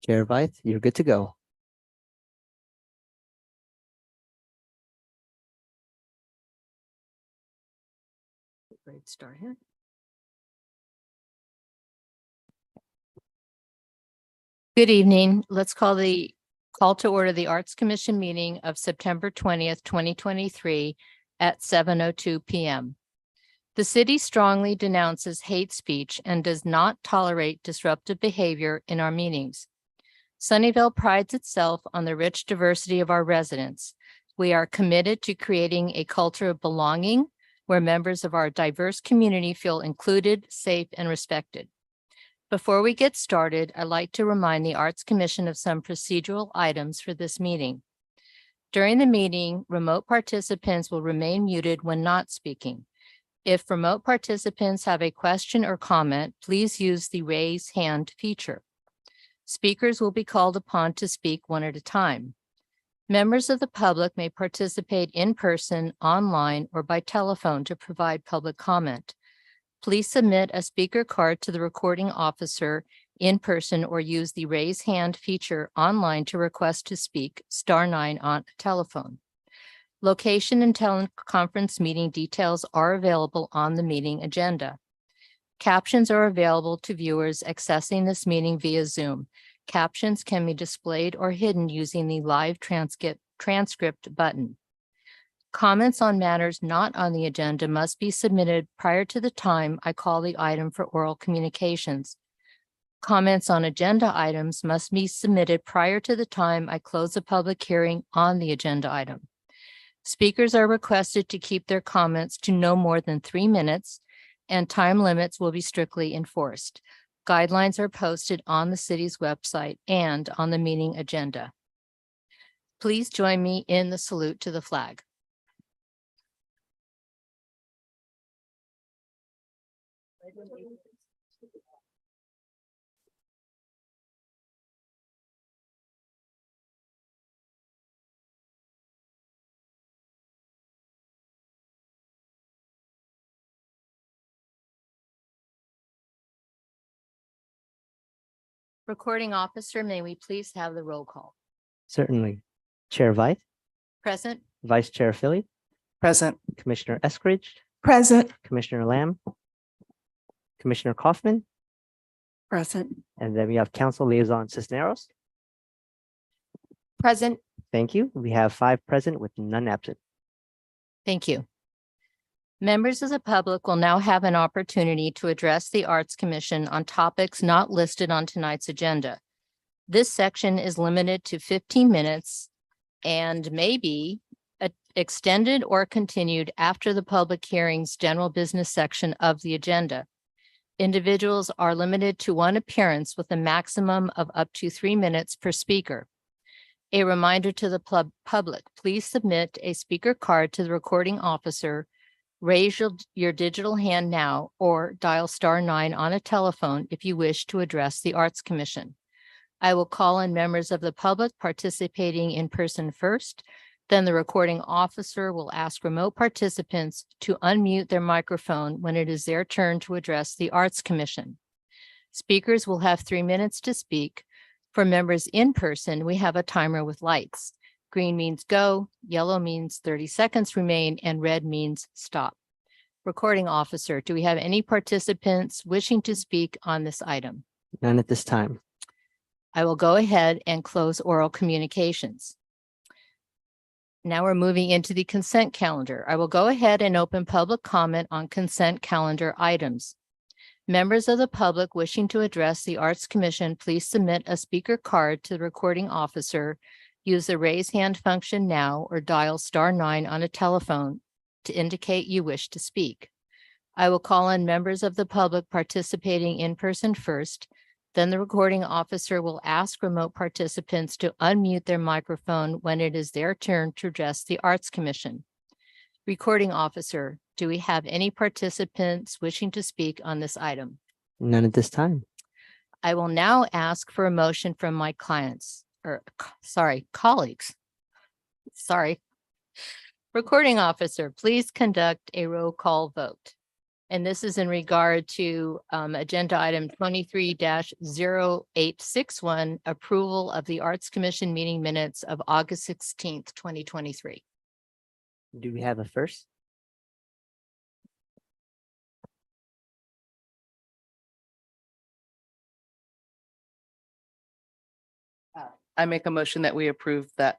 Chair Vyth, you're good to go. Great start here. Good evening. Let's call to order the Arts Commission meeting of September 20th, 2023 at 7:02 p.m. The city strongly denounces hate speech and does not tolerate disruptive behavior in our meetings. Sunnyvale prides itself on the rich diversity of our residents. We are committed to creating a culture of belonging where members of our diverse community feel included, safe, and respected. Before we get started, I'd like to remind the Arts Commission of some procedural items for this meeting. During the meeting, remote participants will remain muted when not speaking. If remote participants have a question or comment, please use the raise hand feature. Speakers will be called upon to speak one at a time. Members of the public may participate in person, online, or by telephone to provide public comment. Please submit a speaker card to the recording officer in person or use the raise hand feature online to request to speak *9 on a telephone. Location and teleconference meeting details are available on the meeting agenda. Captions are available to viewers accessing this meeting via Zoom. Captions can be displayed or hidden using the live transcript button. Comments on matters not on the agenda must be submitted prior to the time I call the item for oral communications. Comments on agenda items must be submitted prior to the time I close the public hearing on the agenda item. Speakers are requested to keep their comments to no more than 3 minutes, and time limits will be strictly enforced. Guidelines are posted on the city's website and on the meeting agenda. Please join me in the salute to the flag. Recording officer, may we please have the roll call? Certainly. Chair Vyth, Present. Vice Chair Philly, Present. Commissioner Eskridge, Present. Commissioner Lamb, Commissioner Kaufman, Present. and then we have Council Liaison Cisneros. Present. Thank you. We have 5 present with none absent. Thank you. Members of the public will now have an opportunity to address the Arts Commission on topics not listed on tonight's agenda. This section is limited to 15 minutes and may be extended or continued after the public hearing's general business section of the agenda. Individuals are limited to 1 appearance with a maximum of up to 3 minutes per speaker. A reminder to the public, please submit a speaker card to the recording officer. Raise your digital hand now or dial *9 on a telephone if you wish to address the Arts Commission. I will call on members of the public participating in person first. Then the recording officer will ask remote participants to unmute their microphone when it is their turn to address the Arts Commission. Speakers will have 3 minutes to speak. For members in person, we have a timer with lights. Green means go, yellow means 30 seconds remain, and red means stop. Recording officer, do we have any participants wishing to speak on this item? None at this time. I will go ahead and close oral communications. Now we're moving into the consent calendar. I will go ahead and open public comment on consent calendar items. Members of the public wishing to address the Arts Commission, please submit a speaker card to the recording officer. Use the raise hand function now or dial *9 on a telephone to indicate you wish to speak. I will call on members of the public participating in person first. Then the recording officer will ask remote participants to unmute their microphone when it is their turn to address the Arts Commission. Recording officer, do we have any participants wishing to speak on this item? None at this time. I will now ask for a motion from my colleagues. Recording officer, please conduct a roll call vote. And this is in regard to agenda item 23-0861, approval of the Arts Commission meeting minutes of August 16th, 2023. Do we have a first? I make a motion that we approve that.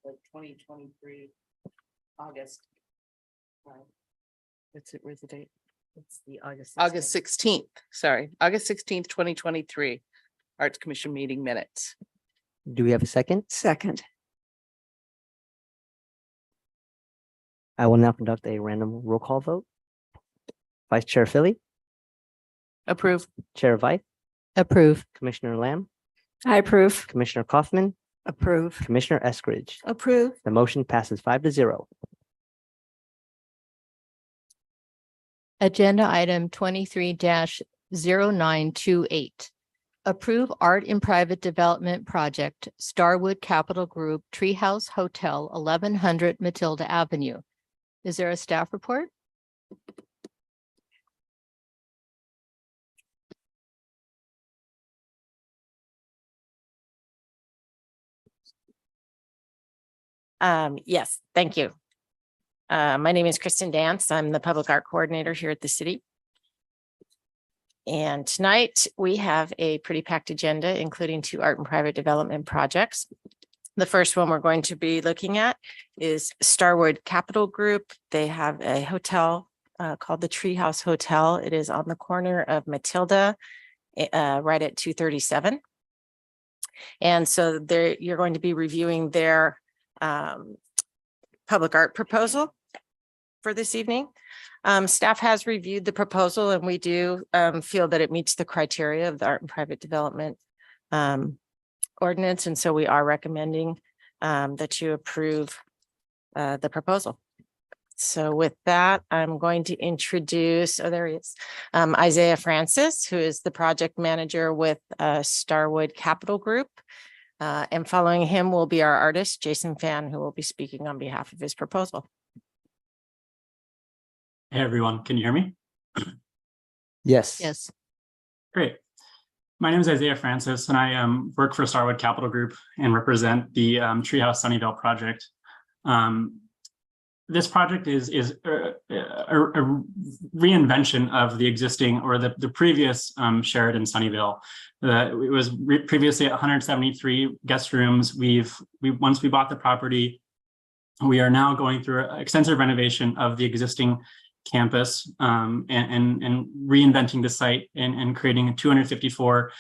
The 2023 August. What's it, where's the date? It's the August. August 16th, sorry, August 16th, 2023. Arts Commission meeting minutes. Do we have a second? Second. I will now conduct a random roll call vote. Vice Chair Philly, Approve. Chair Vice, Approve. Commissioner Lamb, I approve. Commissioner Kaufman, Approve. Commissioner Eskridge. Approve. The motion passes 5-0. Agenda item 23-0928. Approve art in private development project, Starwood Capital Group, Treehouse Hotel, 1100 Matilda Avenue. Is there a staff report? Yes, thank you. My name is Kristen Dance. I'm the public art coordinator here at the city. And tonight we have a pretty packed agenda, including 2 art and private development projects. The first one we're going to be looking at is Starwood Capital Group. They have a hotel called the Treehouse Hotel. It is on the corner of Matilda, right at 237. And so there, you're going to be reviewing their public art proposal for this evening. Staff has reviewed the proposal and we do feel that it meets the criteria of the art and private development ordinance. And so we are recommending that you approve the proposal. So with that, I'm going to introduce, oh, there he is, Isaiah Francis, who is the project manager with Starwood Capital Group. And following him will be our artist, Jason Fan, who will be speaking on behalf of his proposal. Hey, everyone. Can you hear me? Yes. Yes. Great. My name is Isaiah Francis, and I work for Starwood Capital Group and represent the Treehouse Sunnyvale project. This project is a reinvention of the existing or the previous Sheraton Sunnyvale. It was previously 173 guest rooms. Once we bought the property, we are now going through an extensive renovation of the existing campus and reinventing the site and creating a 254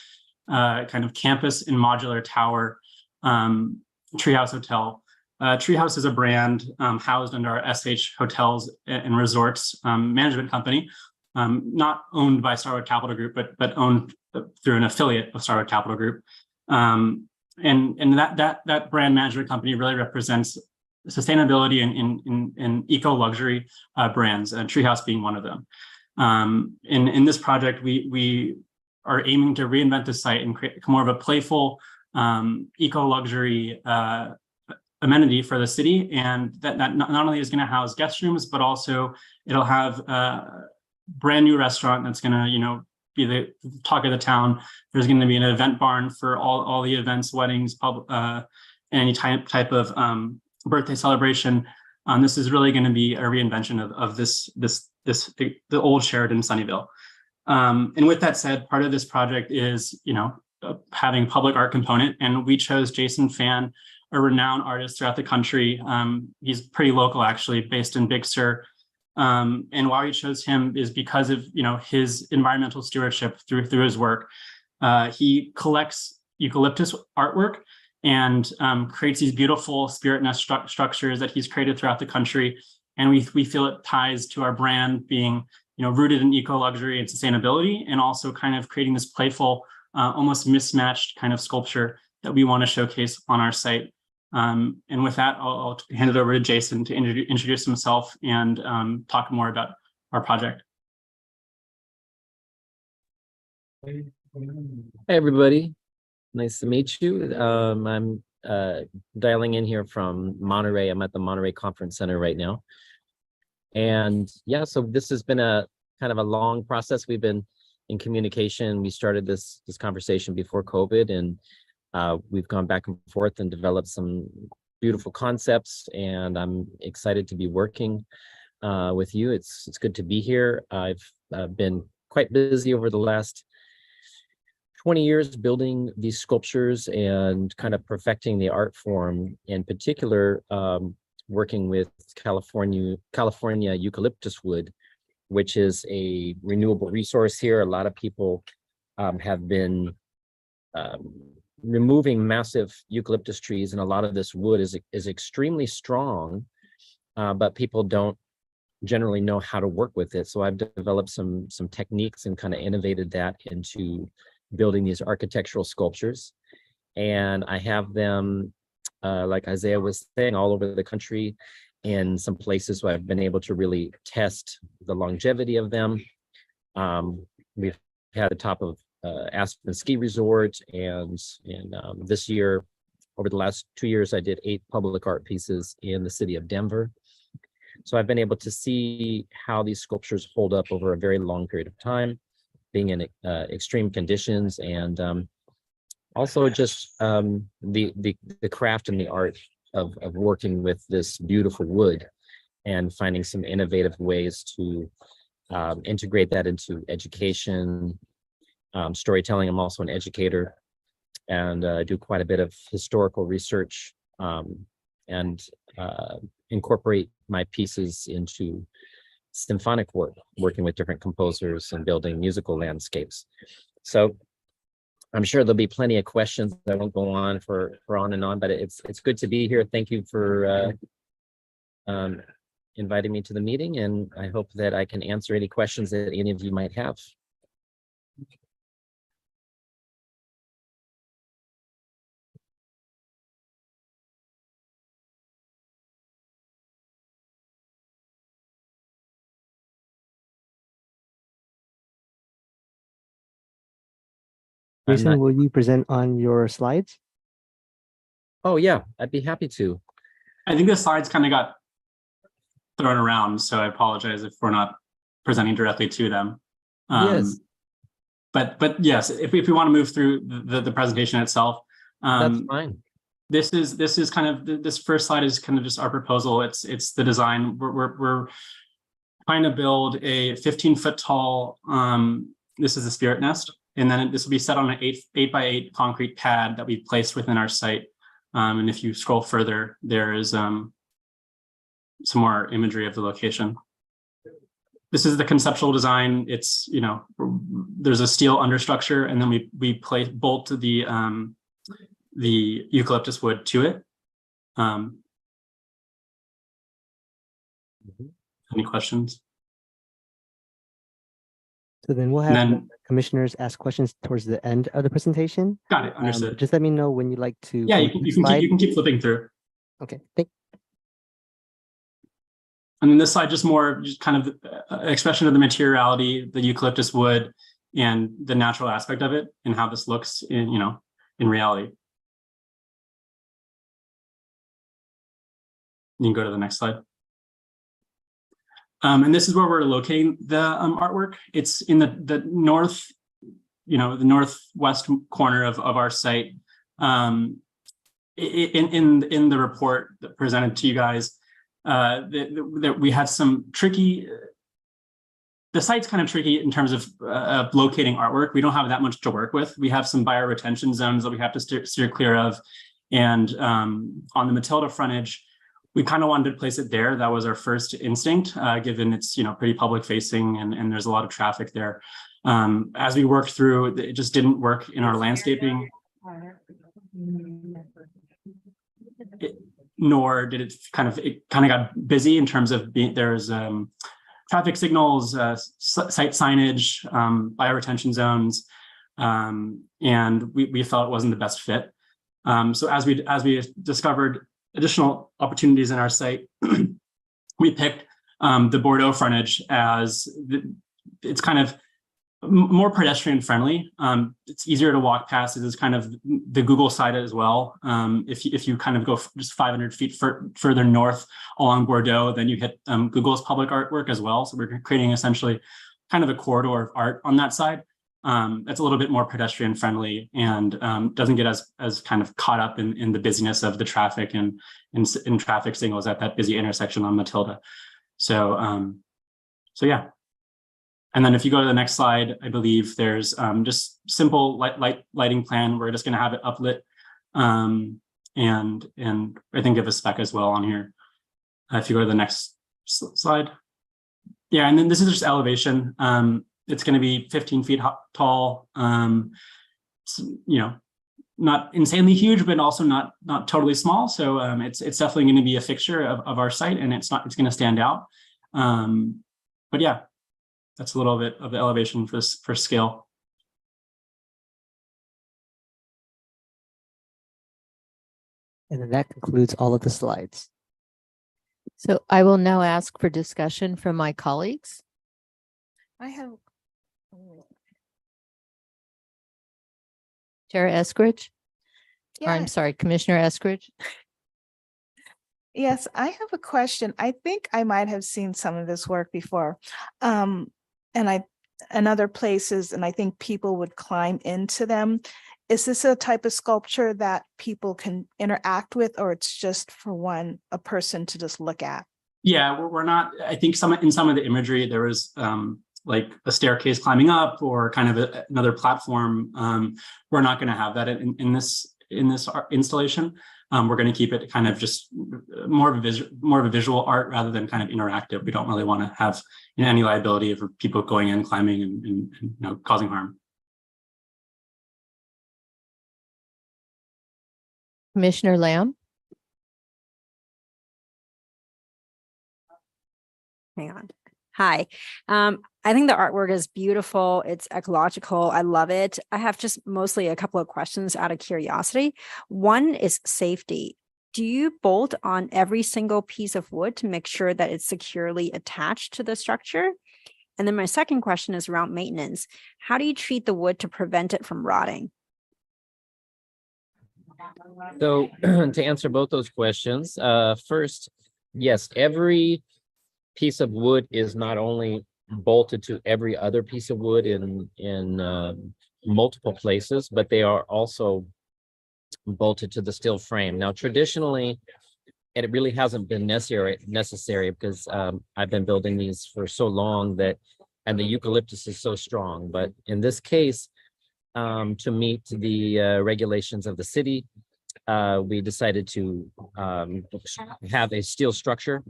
kind of campus and modular tower Treehouse Hotel. Treehouse is a brand housed under our SH Hotels and Resorts management company, not owned by Starwood Capital Group, but owned through an affiliate of Starwood Capital Group. And that brand management company really represents sustainability and eco luxury brands, and Treehouse being one of them. In this project, we are aiming to reinvent the site and create more of a playful eco luxury amenity for the city, and that not only is going to house guest rooms, but also it'll have a brand new restaurant that's going to be the talk of the town. There's going to be an event barn for all the events, weddings, any type of birthday celebration. This is really going to be a reinvention of the old Sheraton Sunnyvale. And with that said, part of this project is having public art component, and we chose Jason Fan, a renowned artist throughout the country. He's pretty local, actually, based in Big Sur. And why we chose him is because of his environmental stewardship through his work. He collects eucalyptus artwork and creates these beautiful spirit nest structures that he's created throughout the country. And we feel it ties to our brand being rooted in eco luxury and sustainability, and also kind of creating this playful, almost mismatched kind of sculpture that we want to showcase on our site. And with that, I'll hand it over to Jason to introduce himself and talk more about our project. Hey, everybody. Nice to meet you. I'm dialing in here from Monterey. I'm at the Monterey Conference Center right now. And yeah, so this has been a kind of a long process. We've been in communication. We started this conversation before COVID, and we've gone back and forth and developed some beautiful concepts. And I'm excited to be working with you. It's good to be here. I've been quite busy over the last 20 years building these sculptures and kind of perfecting the art form, in particular, working with California eucalyptus wood, which is a renewable resource here. A lot of people have been removing massive eucalyptus trees, and a lot of this wood is extremely strong, but people don't generally know how to work with it. So I've developed some techniques and kind of innovated that into building these architectural sculptures. And I have them, like Isaiah was saying, all over the country, in some places where I've been able to really test the longevity of them. We've had the top of Aspen Ski Resort, and this year, over the last 2 years, I did 8 public art pieces in the city of Denver. So I've been able to see how these sculptures hold up over a very long period of time, being in extreme conditions, and also just the craft and the art of working with this beautiful wood and finding some innovative ways to integrate that into education, storytelling. I'm also an educator, and do quite a bit of historical research, and incorporate my pieces into symphonic work, working with different composers and building musical landscapes. So I'm sure there'll be plenty of questions. I won't go on for on and on, but it's good to be here. Thank you for inviting me to the meeting, and I hope that I can answer any questions that any of you might have. I'm Jason, not- will you present on your slides? Oh yeah, I'd be happy to. I think the slides kind of got thrown around, so I apologize if we're not presenting directly to them. Yes. But yes, if we want to move through the presentation itself, That's fine. this is kind of, this first slide is kind of just our proposal. It's the design. We're trying to build a 15-foot tall, this is the spirit nest, and then this will be set on an 8x8 concrete pad that we've placed within our site. And if you scroll further, there is some more imagery of the location. This is the conceptual design. It's, you know, there's a steel understructure, and then we bolt the eucalyptus wood to it. Any questions? So then we'll And have then, the commissioners ask questions towards the end of the presentation. got it, understood. Just let me know when you'd like to. Yeah, go you to can, the you can slide. keep, you can keep flipping through. Okay, And then this slide, just more, just kind of expression of the materiality, the eucalyptus wood, and the natural aspect of it, and how this looks in, you know, in reality. You can go to the next slide. And this is where we're locating the artwork. It's in the north, you know, the northwest corner of our site. In the report that presented to you guys, that we had some tricky. The site's kind of tricky in terms of locating artwork. We don't have that much to work with. We have some bioretention zones that we have to steer clear of, and on the Matilda frontage, we kind of wanted to place it there. That was our first instinct, given it's, you know, pretty public facing, and there's a lot of traffic there. As we worked through, it just didn't work in our landscaping. Nor did it kind of got busy in terms of there's traffic signals, site signage, bioretention zones, and we felt it wasn't the best fit. So as we discovered additional opportunities in our site, we picked the Bordeaux frontage as it's kind of more pedestrian friendly. It's easier to walk past. It is kind of the Google side as well. If you kind of go just 500 feet further north along Bordeaux, then you hit Google's public artwork as well. So we're creating essentially kind of a corridor of art on that side. That's a little bit more pedestrian friendly and doesn't get as kind of caught up in the busyness of the traffic and in traffic signals at that busy intersection on Matilda. So yeah. And then if you go to the next slide, I believe there's just simple lighting plan. We're just going to have it uplit, and I think give a spec as well on here. If you go to the next slide, yeah, and then this is just elevation. It's going to be 15 feet tall. You know, not insanely huge, but also not totally small. So it's definitely going to be a fixture of our site, and it's going to stand out. But yeah, that's a little bit of the elevation for scale. And then that concludes all of the slides. So I will now ask for discussion from my colleagues. I have, Chair Eskridge, or yeah, I'm sorry, Commissioner Eskridge. yes, I have a question. I think I might have seen some of this work before. And other places, and I think people would climb into them. Is this a type of sculpture that people can interact with, or it's just for a person to just look at? Yeah, we're not. I think in some of the imagery there was like a staircase climbing up or kind of another platform. We're not going to have that in this art installation. We're going to keep it kind of just more of a visual art rather than kind of interactive. We don't really want to have any liability of people going in, climbing, and causing harm. Commissioner Lamb. Hang on. Hi. I think the artwork is beautiful. It's ecological. I love it. I have just mostly a couple of questions out of curiosity. One is safety. Do you bolt on every single piece of wood to make sure that it's securely attached to the structure? And then my second question is around maintenance. How do you treat the wood to prevent it from rotting? So to answer both those questions, first, yes, every piece of wood is not only bolted to every other piece of wood in multiple places, but they are also bolted to the steel frame. Now, traditionally, and it really hasn't been necessary because I've been building these for so long and the eucalyptus is so strong. But in this case, to meet the regulations of the city, we decided to have a steel structure,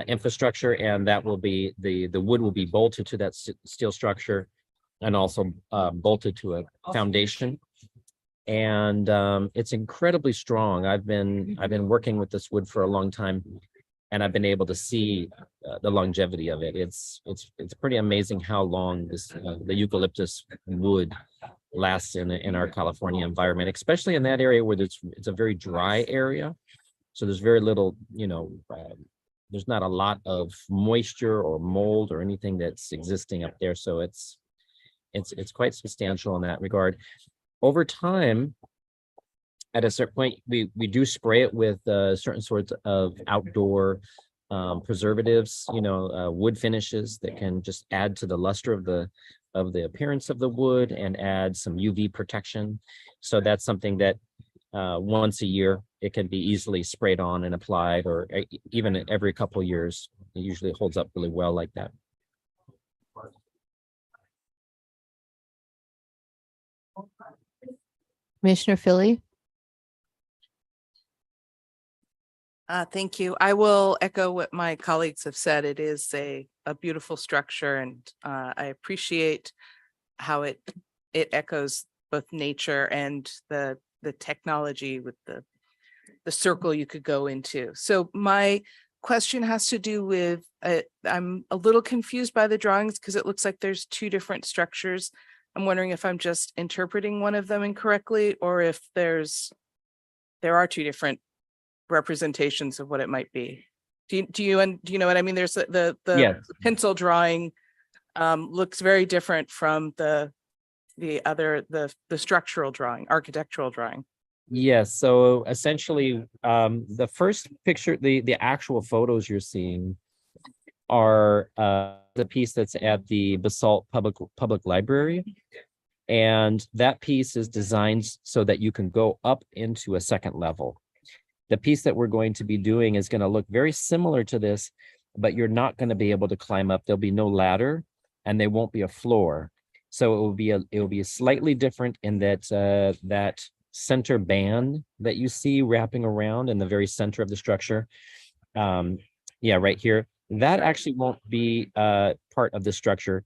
infrastructure, and that will be the wood will be bolted to that steel structure and also bolted to a foundation. And it's incredibly strong. I've been working with this wood for a long time, and I've been able to see the longevity of it. It's pretty amazing how long the eucalyptus wood lasts in our California environment, especially in that area where it's a very dry area. So there's very little, there's not a lot of moisture or mold or anything that's existing up there. So it's quite substantial in that regard. Over time, at a certain point, we do spray it with certain sorts of outdoor preservatives, wood finishes that can just add to the luster of the appearance of the wood and add some UV protection. So that's something that once a year, it can be easily sprayed on and applied, or even every couple of years. It usually holds up really well like that. Commissioner Philly. Thank you. I will echo what my colleagues have said. It is a beautiful structure, and I appreciate how it echoes both nature and the technology with the circle you could go into. So my question has to do with, I'm a little confused by the drawings because it looks like there's two different structures. I'm wondering if I'm just interpreting one of them incorrectly, or if there are two different representations of what it might be. Do you know what I mean? There's the Yes. pencil drawing looks very different from the structural drawing, architectural drawing. Yes. So essentially, the first picture, the actual photos you're seeing are the piece that's at the Basalt Public Library. And that piece is designed so that you can go up into a second level. The piece that we're going to be doing is going to look very similar to this, but you're not going to be able to climb up. There'll be no ladder and there won't be a floor. So it will be slightly different in that that center band that you see wrapping around in the very center of the structure. Yeah, right here. That actually won't be part of the structure.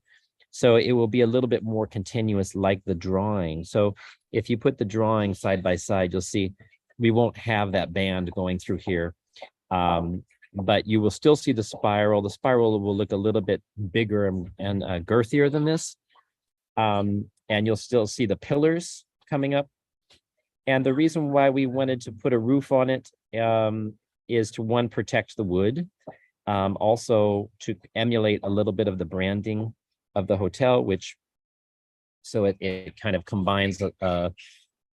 So it will be a little bit more continuous like the drawing. So if you put the drawing side by side, you'll see we won't have that band going through here. But you will still see the spiral. The spiral will look a little bit bigger and girthier than this. And you'll still see the pillars coming up. And the reason why we wanted to put a roof on it is to, one, protect the wood, also to emulate a little bit of the branding of the hotel, which so it kind of combines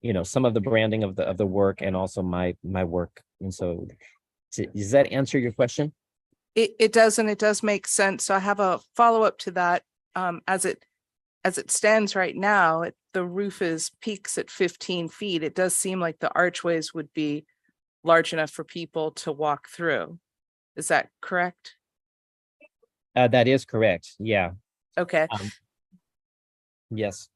you know, some of the branding of the work and also my work. And so does that answer your question? It does, and it does make sense. So I have a follow-up to that. As it stands right now, the roof peaks at 15 feet. It does seem like the archways would be large enough for people to walk through. Is that correct? That is correct. Yeah. Okay. Yes.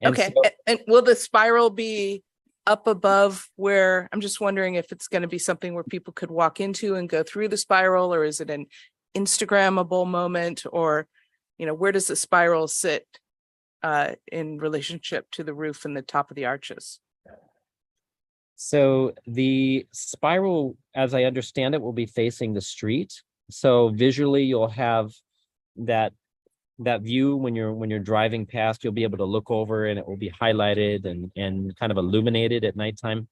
And Okay. so- And will the spiral be up above where, I'm just wondering if it's going to be something where people could walk into and go through the spiral, or is it an Instagrammable moment, or, you know, where does the spiral sit in relationship to the roof and the top of the arches? So the spiral, as I understand it, will be facing the street. So visually you'll have that view when you're driving past. You'll be able to look over and it will be highlighted and kind of illuminated at nighttime.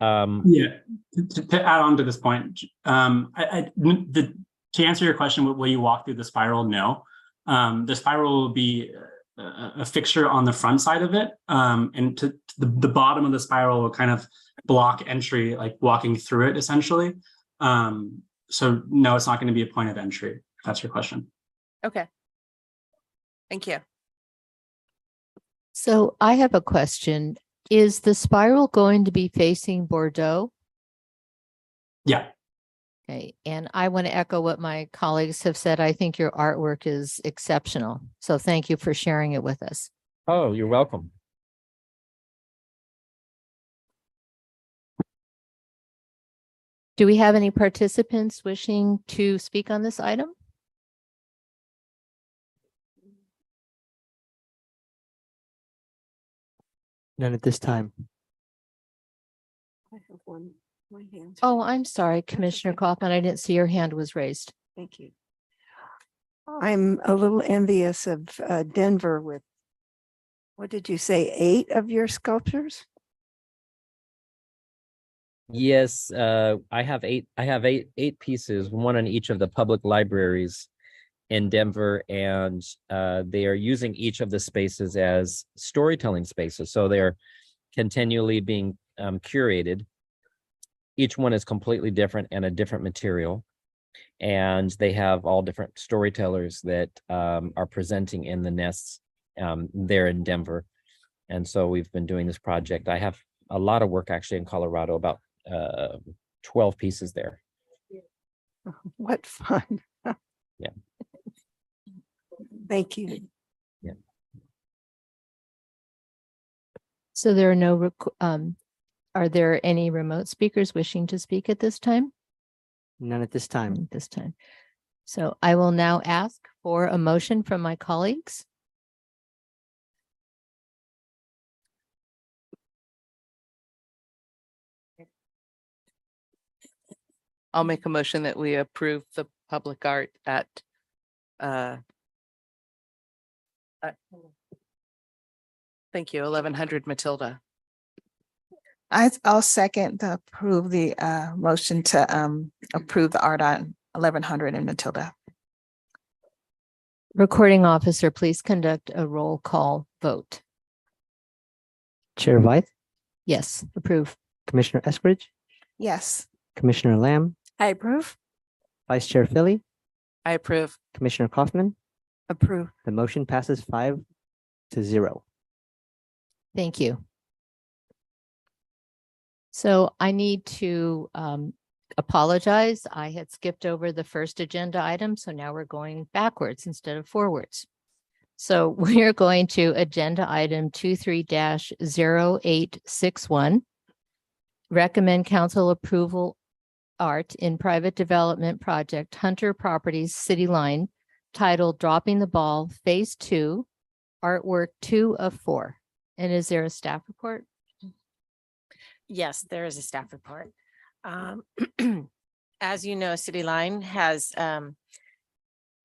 Yeah, to add on to this point, to answer your question, will you walk through the spiral? No. The spiral will be a fixture on the front side of it, and to the bottom of the spiral will kind of block entry, like walking through it essentially. So no, it's not going to be a point of entry, if that's your question. Okay. Thank you. So I have a question. Is the spiral going to be facing Bordeaux? Yeah. Okay, and I want to echo what my colleagues have said. I think your artwork is exceptional. So thank you for sharing it with us. Oh, you're welcome. Do we have any participants wishing to speak on this item? None at this time. I have one hand. Oh, I'm sorry, Commissioner Kaufman. I didn't see your hand was raised. Thank you. I'm a little envious of Denver with, what did you say, 8 of your sculptures? Yes, I have eight pieces, one in each of the public libraries in Denver, and they are using each of the spaces as storytelling spaces. So they're continually being curated. Each one is completely different and a different material. And they have all different storytellers that are presenting in the nests there in Denver. And so we've been doing this project. I have a lot of work actually in Colorado, about 12 pieces there. What fun. Yeah. Thank you. Yeah. So there are no, are there any remote speakers wishing to speak at this time? None at this time. At this time. So I will now ask for a motion from my colleagues. I'll make a motion that we approve the public art at thank you, 1100 Matilda. I'll second the motion to approve the art on 1100 in Matilda. Recording officer, please conduct a roll call vote. Chair Vythe, Yes, approve. Commissioner Eskridge, Yes. Commissioner Lamb, I approve. Vice Chair Philly, I approve. Commissioner Kaufman. Approve. The motion passes 5-0. Thank you. So I need to apologize. I had skipped over the first agenda item, so now we're going backwards instead of forwards. So we are going to agenda item 23-0861. Recommend council approval art in private development project Hunter Properties City Line titled Dropping the Ball Phase 2, artwork 2 of 4. And is there a staff report? Yes, there is a staff report. As you know, City Line has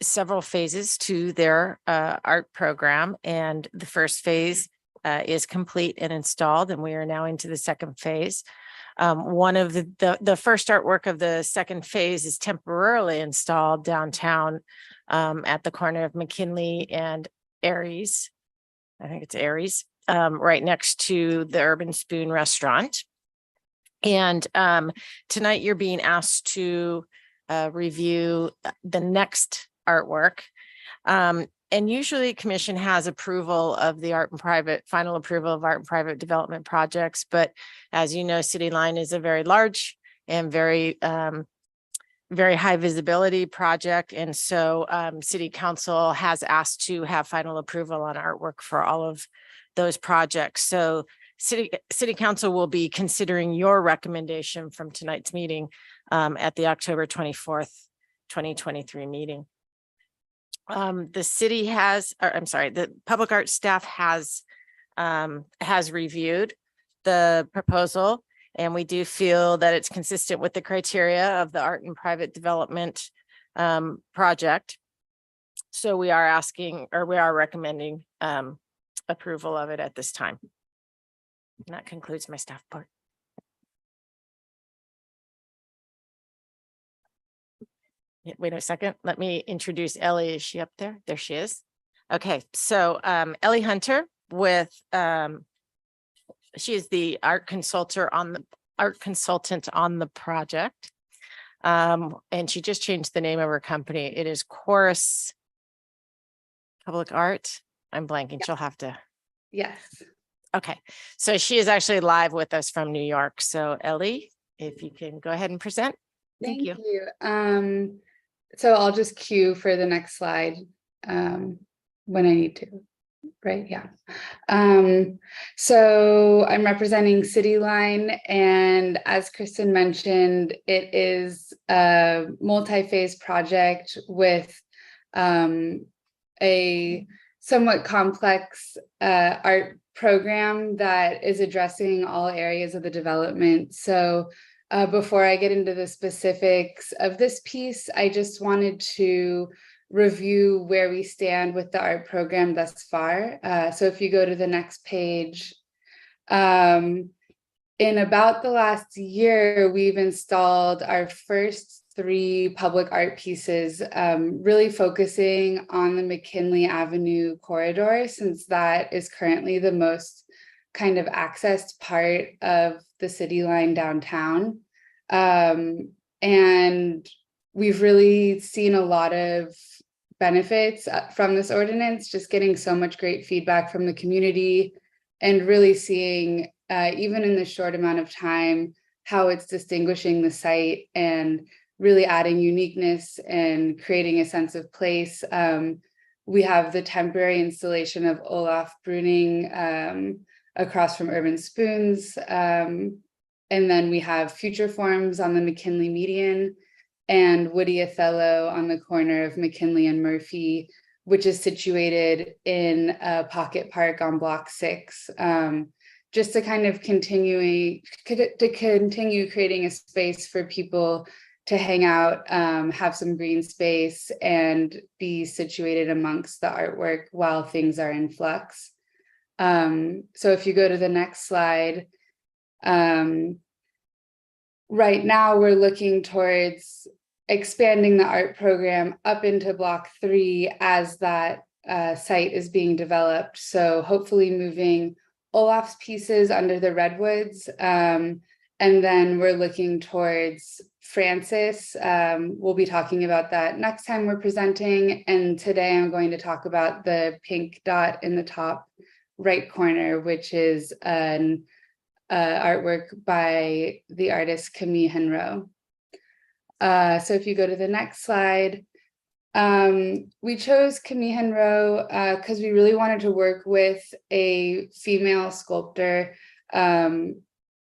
several phases to their art program, and the first phase is complete and installed, and we are now into the second phase. One of the first artwork of the second phase is temporarily installed downtown at the corner of McKinley and Aries. I think it's Aries, right next to the Urban Spoon restaurant. And tonight you're being asked to review the next artwork. And usually commission has approval of the final approval of art and private development projects. But as you know, City Line is a very large and very high visibility project. And so City Council has asked to have final approval on artwork for all of those projects. So City Council will be considering your recommendation from tonight's meeting at the October 24th, 2023 meeting. The city has, or I'm sorry, the public art staff has reviewed the proposal, and we do feel that it's consistent with the criteria of the art and private development project. So we are recommending approval of it at this time. And that concludes my staff report. Wait a second. Let me introduce Ellie. Is she up there? There she is. Okay, so Ellie Hunter with she is the art consultant on the project. And she just changed the name of her company. It is Chorus Public Art. I'm blanking. She'll have to. Yes. Okay, so she is actually live with us from New York. So Ellie, if you can go ahead and present. Thank you. So I'll just cue for the next slide when I need to, right? Yeah. So I'm representing City Line, and as Kristen mentioned, it is a multi-phase project with a somewhat complex art program that is addressing all areas of the development. So before I get into the specifics of this piece, I just wanted to review where we stand with the art program thus far. So if you go to the next page, in about the last year, we've installed our first 3 public art pieces, really focusing on the McKinley Avenue corridor, since that is currently the most kind of accessed part of the City Line downtown. And we've really seen a lot of benefits from this ordinance, just getting so much great feedback from the community and really seeing, even in this short amount of time, how it's distinguishing the site and really adding uniqueness and creating a sense of place. We have the temporary installation of Olaf Bruning across from Urban Spoons. And then we have Future Forms on the McKinley median and Woody Othello on the corner of McKinley and Murphy, which is situated in a pocket park on block 6. Just to kind of continue creating a space for people to hang out, have some green space, and be situated amongst the artwork while things are in flux. So if you go to the next slide, right now we're looking towards expanding the art program up into block 3 as that site is being developed. So hopefully moving Olaf's pieces under the redwoods. And then we're looking towards Francis. We'll be talking about that next time we're presenting. And today I'm going to talk about the pink dot in the top right corner, which is an artwork by the artist Camille Henro. So if you go to the next slide, we chose Camille Henro because we really wanted to work with a female sculptor,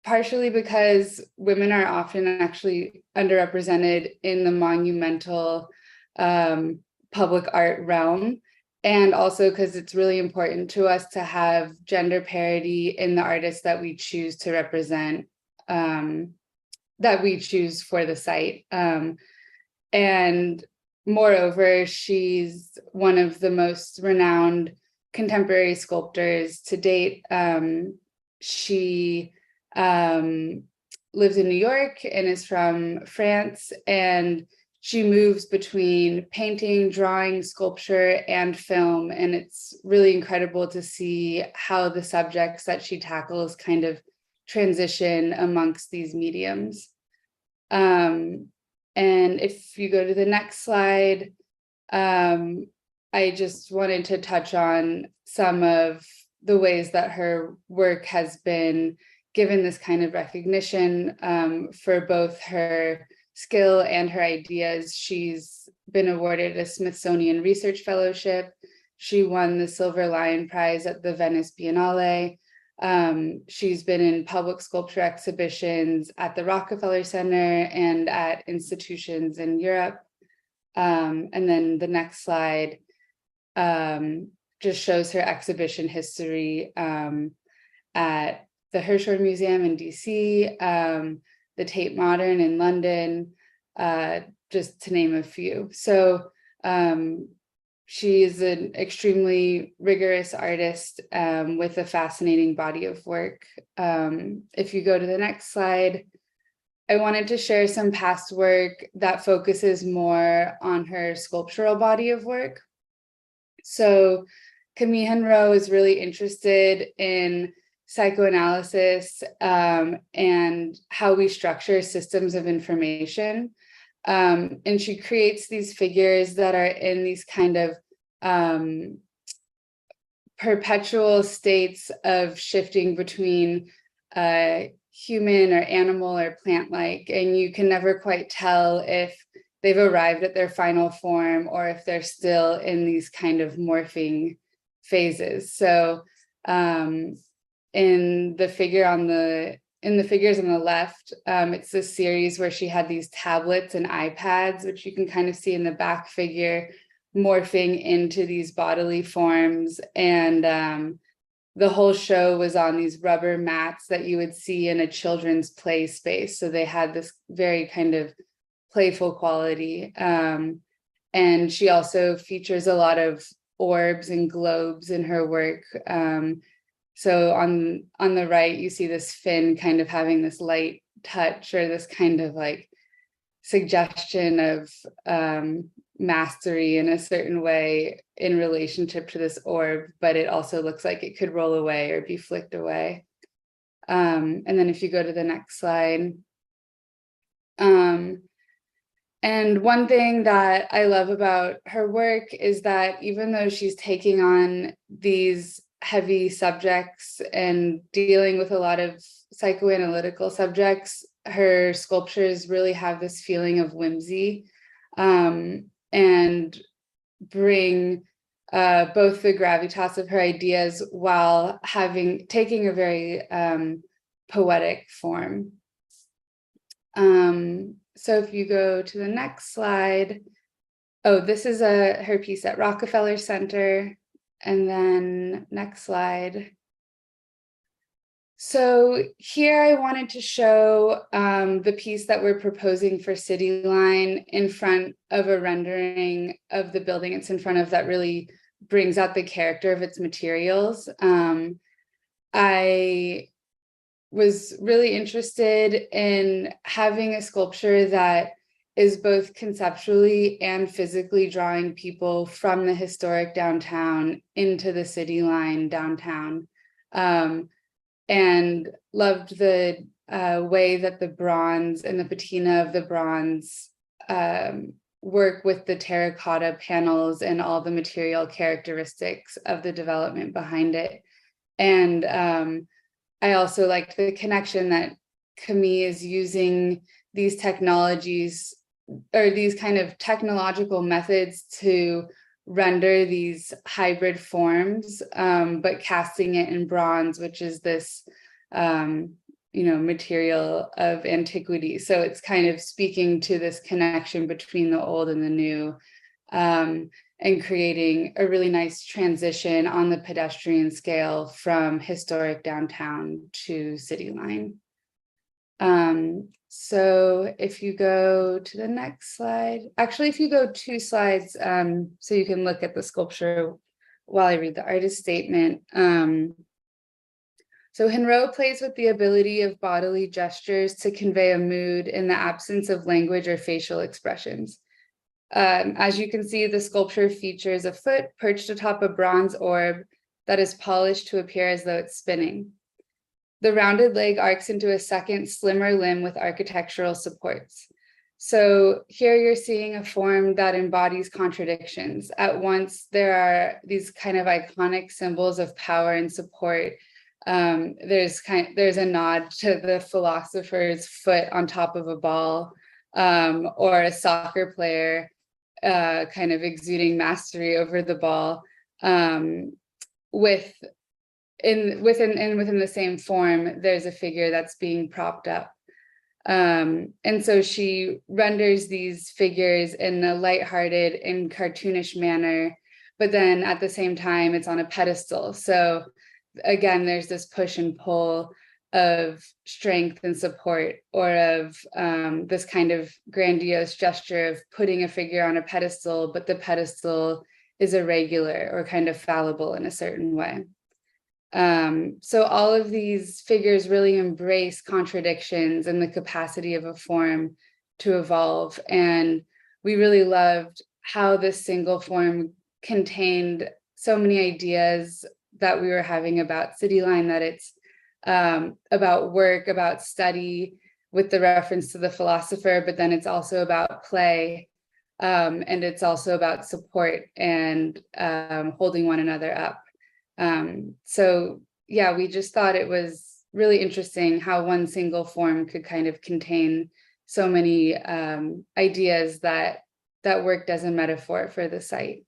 partially because women are often actually underrepresented in the monumental public art realm. And also because it's really important to us to have gender parity in the artists that we choose to represent, that we choose for the site. And moreover, she's one of the most renowned contemporary sculptors to date. She lives in New York and is from France, and she moves between painting, drawing, sculpture, and film. And it's really incredible to see how the subjects that she tackles kind of transition amongst these mediums. And if you go to the next slide, I just wanted to touch on some of the ways that her work has been given this kind of recognition for both her skill and her ideas. She's been awarded a Smithsonian Research Fellowship. She won the Silver Lion Prize at the Venice Biennale. She's been in public sculpture exhibitions at the Rockefeller Center and at institutions in Europe. And then the next slide just shows her exhibition history at the Hirshhorn Museum in DC, the Tate Modern in London, just to name a few. So she is an extremely rigorous artist with a fascinating body of work. If you go to the next slide, I wanted to share some past work that focuses more on her sculptural body of work. So Camille Henro is really interested in psychoanalysis and how we structure systems of information. And she creates these figures that are in these kind of perpetual states of shifting between human or animal or plant-like, and you can never quite tell if they've arrived at their final form or if they're still in these kind of morphing phases. So in the figures on the left, it's this series where she had these tablets and iPads, which you can kind of see in the back figure, morphing into these bodily forms. And the whole show was on these rubber mats that you would see in a children's play space. So they had this very kind of playful quality. And she also features a lot of orbs and globes in her work. So on the right, you see this fin kind of having this light touch or this kind of like suggestion of mastery in a certain way in relationship to this orb, but it also looks like it could roll away or be flicked away. And then if you go to the next slide. And one thing that I love about her work is that even though she's taking on these heavy subjects and dealing with a lot of psychoanalytical subjects, her sculptures really have this feeling of whimsy and bring both the gravitas of her ideas while taking a very poetic form. So if you go to the next slide, this is her piece at Rockefeller Center. And then next slide. So here I wanted to show the piece that we're proposing for City Line in front of a rendering of the building it's in front of that really brings out the character of its materials. I was really interested in having a sculpture that is both conceptually and physically drawing people from the historic downtown into the City Line downtown. And loved the way that the bronze and the patina of the bronze work with the terracotta panels and all the material characteristics of the development behind it. And I also liked the connection that Camille is using these technologies or these kind of technological methods to render these hybrid forms, but casting it in bronze, which is this material of antiquity. So it's kind of speaking to this connection between the old and the new, and creating a really nice transition on the pedestrian scale from historic downtown to City Line. So if you go to the next slide, actually, if you go 2 slides, so you can look at the sculpture while I read the artist statement. So Hinro plays with the ability of bodily gestures to convey a mood in the absence of language or facial expressions. As you can see, the sculpture features a foot perched atop a bronze orb that is polished to appear as though it's spinning. The rounded leg arcs into a second, slimmer limb with architectural supports. So here you're seeing a form that embodies contradictions. At once, there are these kind of iconic symbols of power and support. There's a nod to the philosopher's foot on top of a ball, or a soccer player kind of exuding mastery over the ball, within the same form, there's a figure that's being propped up. And so she renders these figures in a lighthearted and cartoonish manner, but then at the same time, it's on a pedestal. So again, there's this push and pull of strength and support, or of this kind of grandiose gesture of putting a figure on a pedestal, but the pedestal is irregular or kind of fallible in a certain way. So all of these figures really embrace contradictions and the capacity of a form to evolve. And we really loved how this single form contained so many ideas that we were having about City Line, that it's about work, about study with the reference to the philosopher, but then it's also about play, and it's also about support and holding one another up. So yeah, we just thought it was really interesting how one single form could kind of contain so many ideas that worked as a metaphor for the site.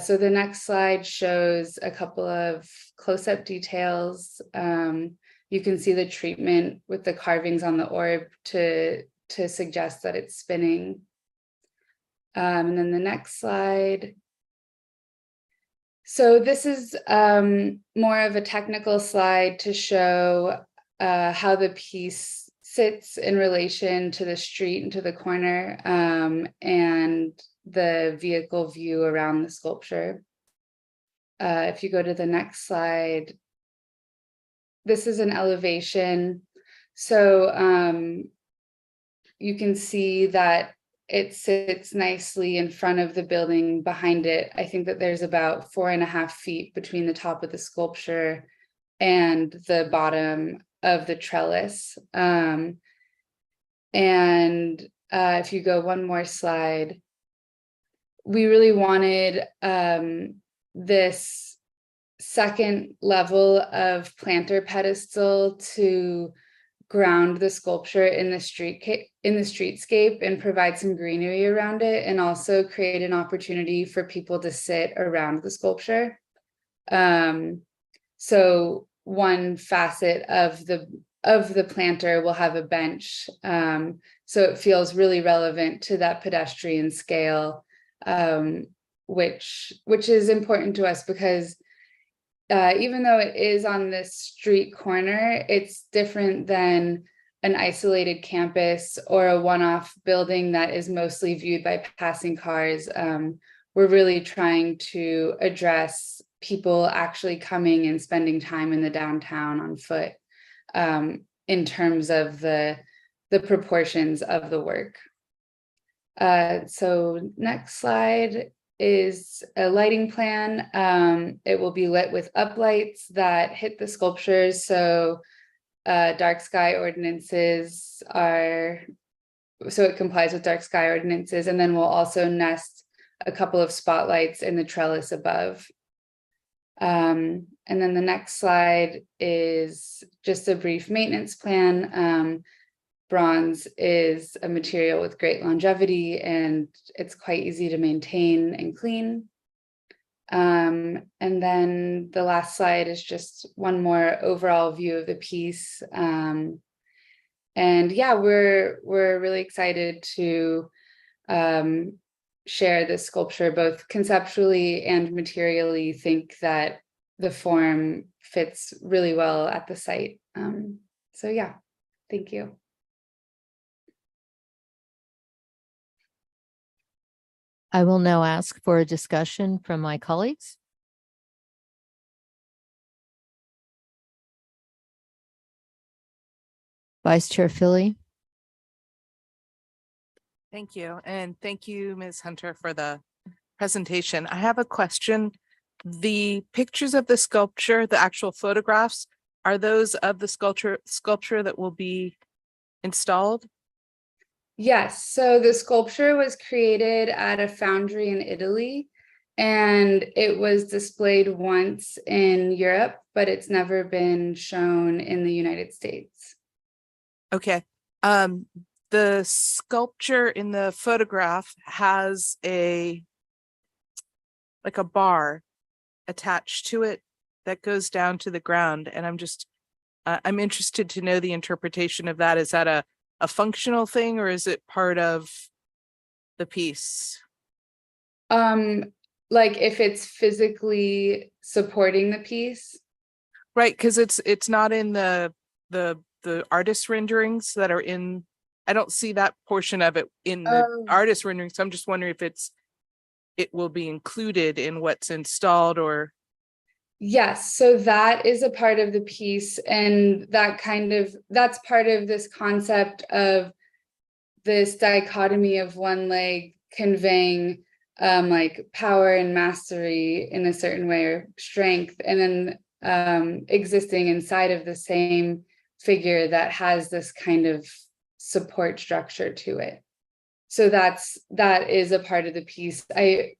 So the next slide shows a couple of close-up details. You can see the treatment with the carvings on the orb to suggest that it's spinning. And then the next slide. So this is more of a technical slide to show how the piece sits in relation to the street and to the corner, and the vehicle view around the sculpture. If you go to the next slide, this is an elevation. So you can see that it sits nicely in front of the building behind it. I think that there's about 4.5 feet between the top of the sculpture and the bottom of the trellis. And if you go one more slide, we really wanted this second level of planter pedestal to ground the sculpture in the streetscape and provide some greenery around it, and also create an opportunity for people to sit around the sculpture. So one facet of the planter will have a bench, so it feels really relevant to that pedestrian scale, which is important to us because even though it is on this street corner, it's different than an isolated campus or a one-off building that is mostly viewed by passing cars. We're really trying to address people actually coming and spending time in the downtown on foot, in terms of the proportions of the work. So next slide is a lighting plan. It will be lit with uplights that hit the sculptures. So dark sky ordinances are, so it complies with dark sky ordinances. And then we'll also nest a couple of spotlights in the trellis above. And then the next slide is just a brief maintenance plan. Bronze is a material with great longevity and it's quite easy to maintain and clean. And then the last slide is just one more overall view of the piece. And yeah, we're really excited to share this sculpture, both conceptually and materially. Think that the form fits really well at the site. So yeah, thank you. I will now ask for a discussion from my colleagues. Vice Chair Philly. Thank you. And thank you, Ms. Hunter, for the presentation. I have a question. The pictures of the sculpture, the actual photographs, are those of the sculpture that will be installed? Yes, so the sculpture was created at a foundry in Italy, and it was displayed once in Europe, but it's never been shown in the United States. Okay. The sculpture in the photograph has like a bar attached to it that goes down to the ground. And I'm interested to know the interpretation of that. Is that a functional thing or is it part of the piece? Like if it's physically supporting the piece. Right, because it's not in the artist renderings that are in. I don't see that portion of it in the artist renderings. So I'm just wondering if it will be included in what's installed or. Yes, so that is a part of the piece, and that's part of this concept of this dichotomy of one leg conveying like power and mastery in a certain way, or strength, and then existing inside of the same figure that has this kind of support structure to it. So that is a part of the piece. The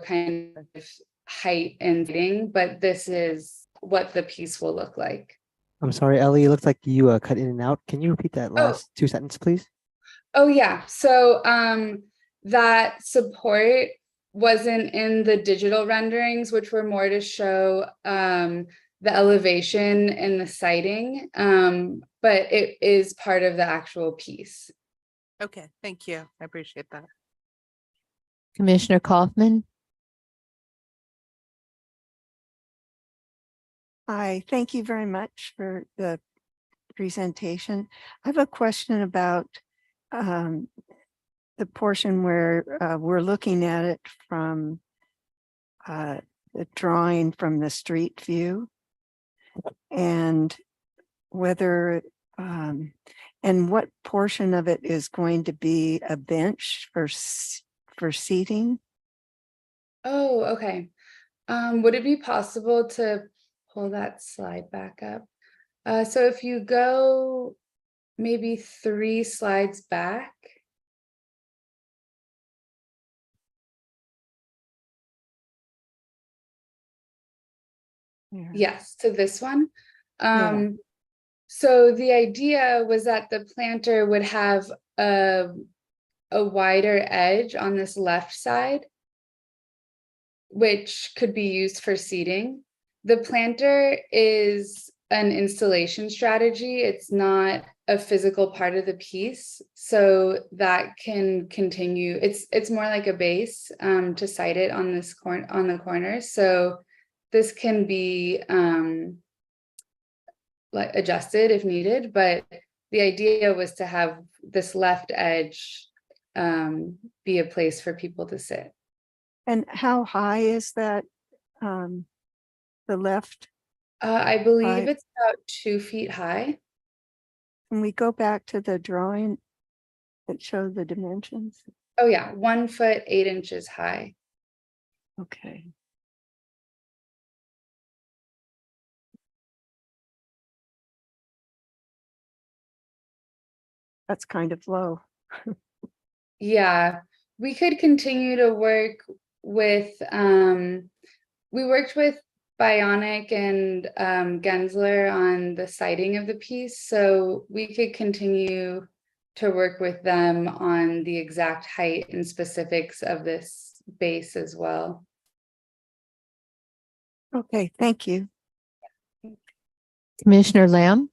kind of height and fitting, but this is what the piece will look like. I'm sorry, Ellie, it looks like you cut in and out. Can you repeat that last two sentences, please? Oh yeah, so that support wasn't in the digital renderings, which were more to show the elevation and the sighting, but it is part of the actual piece. Okay, thank you. I appreciate that. Commissioner Kaufman. Hi, thank you very much for the presentation. I have a question about the portion where we're looking at it from the drawing from the street view, and whether and what portion of it is going to be a bench for seating. Oh, okay. Would it be possible to pull that slide back up? So if you go maybe 3 slides back. Yeah. Yes, to this one. Yeah. So the idea was that the planter would have a wider edge on this left side, which could be used for seating. The planter is an installation strategy. It's not a physical part of the piece, so that can continue. It's more like a base to site it on this on the corner. So this can be like adjusted if needed, but the idea was to have this left edge be a place for people to sit. And how high is that? The left? I believe Right. it's about 2 feet high. Can we go back to the drawing that showed the dimensions? Oh yeah, 1 foot 8 inches high. Okay. That's kind of low. Yeah, we could continue to work with, we worked with Bionic and Gensler on the siding of the piece, so we could continue to work with them on the exact height and specifics of this base as well. Okay, thank you. Commissioner Lamb?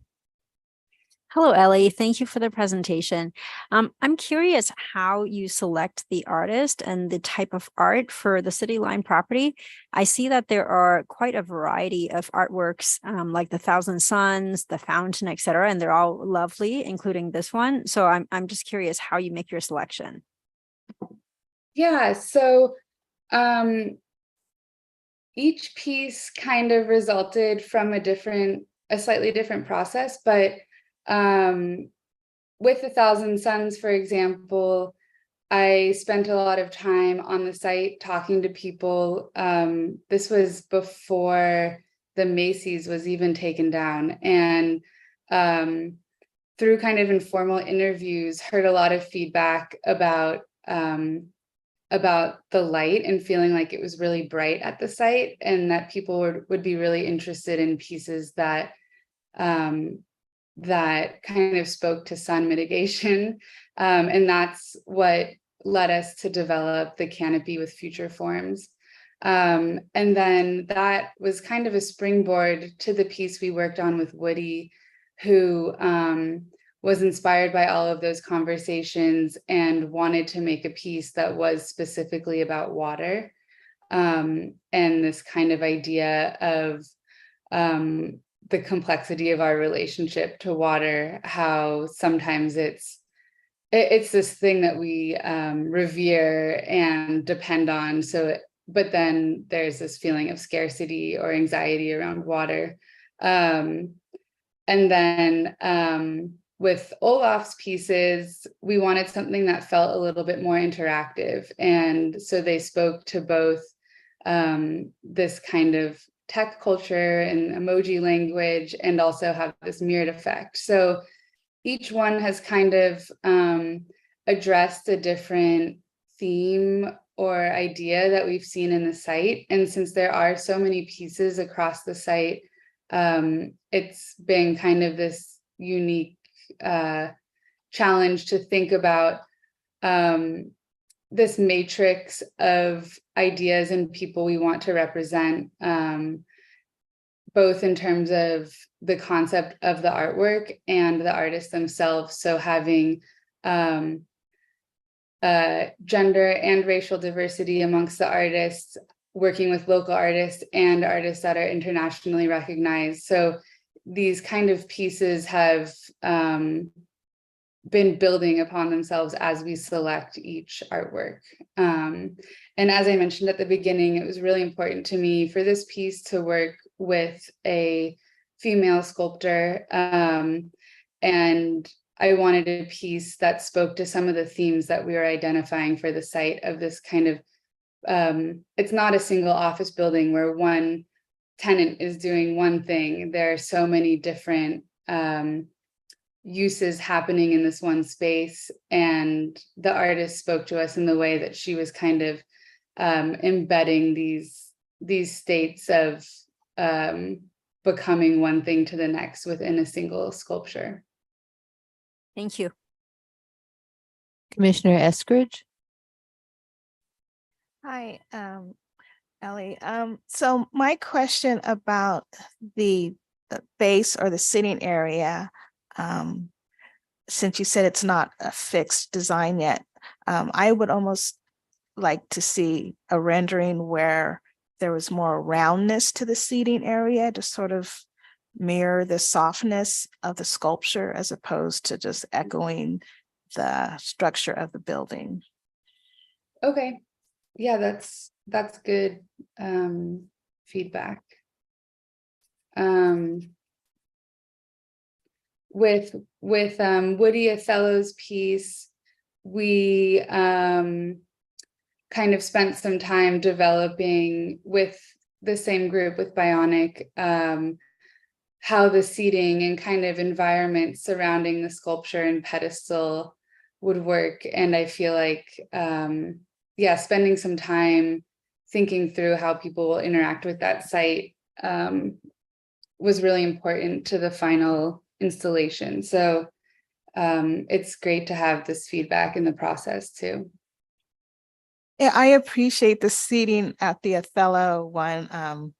Hello, Ellie. Thank you for the presentation. I'm curious how you select the artist and the type of art for the City Line property. I see that there are quite a variety of artworks, like the Thousand Suns, the Fountain, etc., and they're all lovely, including this one. So I'm just curious how you make your selection. Yeah, so each piece kind of resulted from a slightly different process, but with the Thousand Suns, for example, I spent a lot of time on the site talking to people. This was before the Macy's was even taken down, and through kind of informal interviews, heard a lot of feedback about the light and feeling like it was really bright at the site, and that people would be really interested in pieces that that kind of spoke to sun mitigation. And that's what led us to develop the canopy with future forms. And then that was kind of a springboard to the piece we worked on with Woody, who was inspired by all of those conversations and wanted to make a piece that was specifically about water. And this kind of idea of the complexity of our relationship to water, how sometimes it's this thing that we revere and depend on. But then there's this feeling of scarcity or anxiety around water. And then with Olaf's pieces, we wanted something that felt a little bit more interactive. And so they spoke to both this kind of tech culture and emoji language, and also have this mirrored effect. So each one has kind of addressed a different theme or idea that we've seen in the site. And since there are so many pieces across the site, it's been kind of this unique challenge to think about this matrix of ideas and people we want to represent, both in terms of the concept of the artwork and the artists themselves. So having gender and racial diversity amongst the artists, working with local artists and artists that are internationally recognized. So these kind of pieces have been building upon themselves as we select each artwork. And as I mentioned at the beginning, it was really important to me for this piece to work with a female sculptor. And I wanted a piece that spoke to some of the themes that we were identifying for the site of this kind of, it's not a single office building where one tenant is doing one thing. There are so many different uses happening in this one space, and the artist spoke to us in the way that she was kind of embedding these states of becoming one thing to the next within a single sculpture. Thank you. Commissioner Eskridge? Hi, Ellie. So my question about the base or the sitting area, since you said it's not a fixed design yet, I would almost like to see a rendering where there was more roundness to the seating area to sort of mirror the softness of the sculpture as opposed to just echoing the structure of the building. Okay, yeah, that's good feedback. With Woody Othello's piece, we kind of spent some time developing with the same group with Bionic, how the seating and kind of environment surrounding the sculpture and pedestal would work. And I feel like, yeah, spending some time thinking through how people will interact with that site was really important to the final installation. So it's great to have this feedback in the process too. Yeah, I appreciate the seating at the Othello one.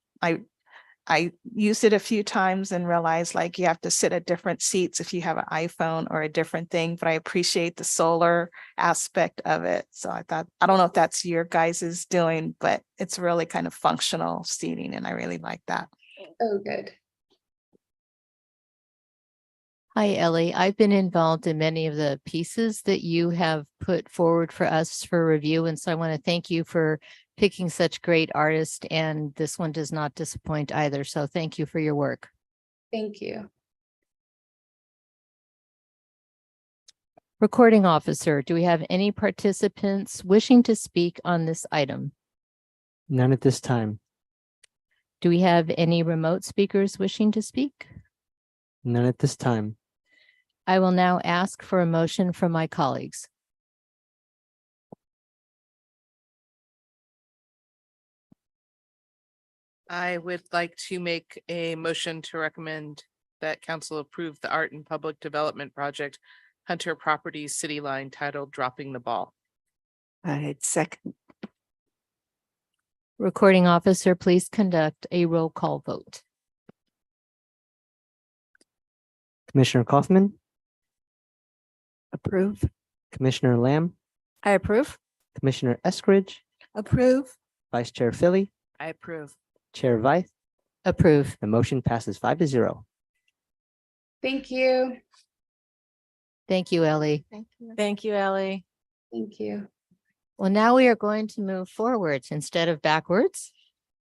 I used it a few times and realized like you have to sit at different seats if you have an iPhone or a different thing, but I appreciate the solar aspect of it. So I thought, I don't know if that's your guys's doing, but it's really kind of functional seating and I really like that. Oh, good. Hi, Ellie. I've been involved in many of the pieces that you have put forward for us for review. And so I want to thank you for picking such great artists. And this one does not disappoint either. So thank you for your work. Thank you. Recording officer, do we have any participants wishing to speak on this item? None at this time. Do we have any remote speakers wishing to speak? None at this time. I will now ask for a motion from my colleagues. I would like to make a motion to recommend that council approve the art and public development project Hunter Properties City Line titled Dropping the Ball. I'd second. Recording officer, please conduct a roll call vote. Commissioner Kaufman, Approve. Commissioner Lamb, I approve. Commissioner Eskridge, Approve. Vice Chair Philly, I approve. Chair Vythe. Approve. The motion passes 5-0. Thank you. Thank you, Ellie. Thank you. Thank you, Ellie. Thank you. Well, now we are going to move forwards instead of backwards.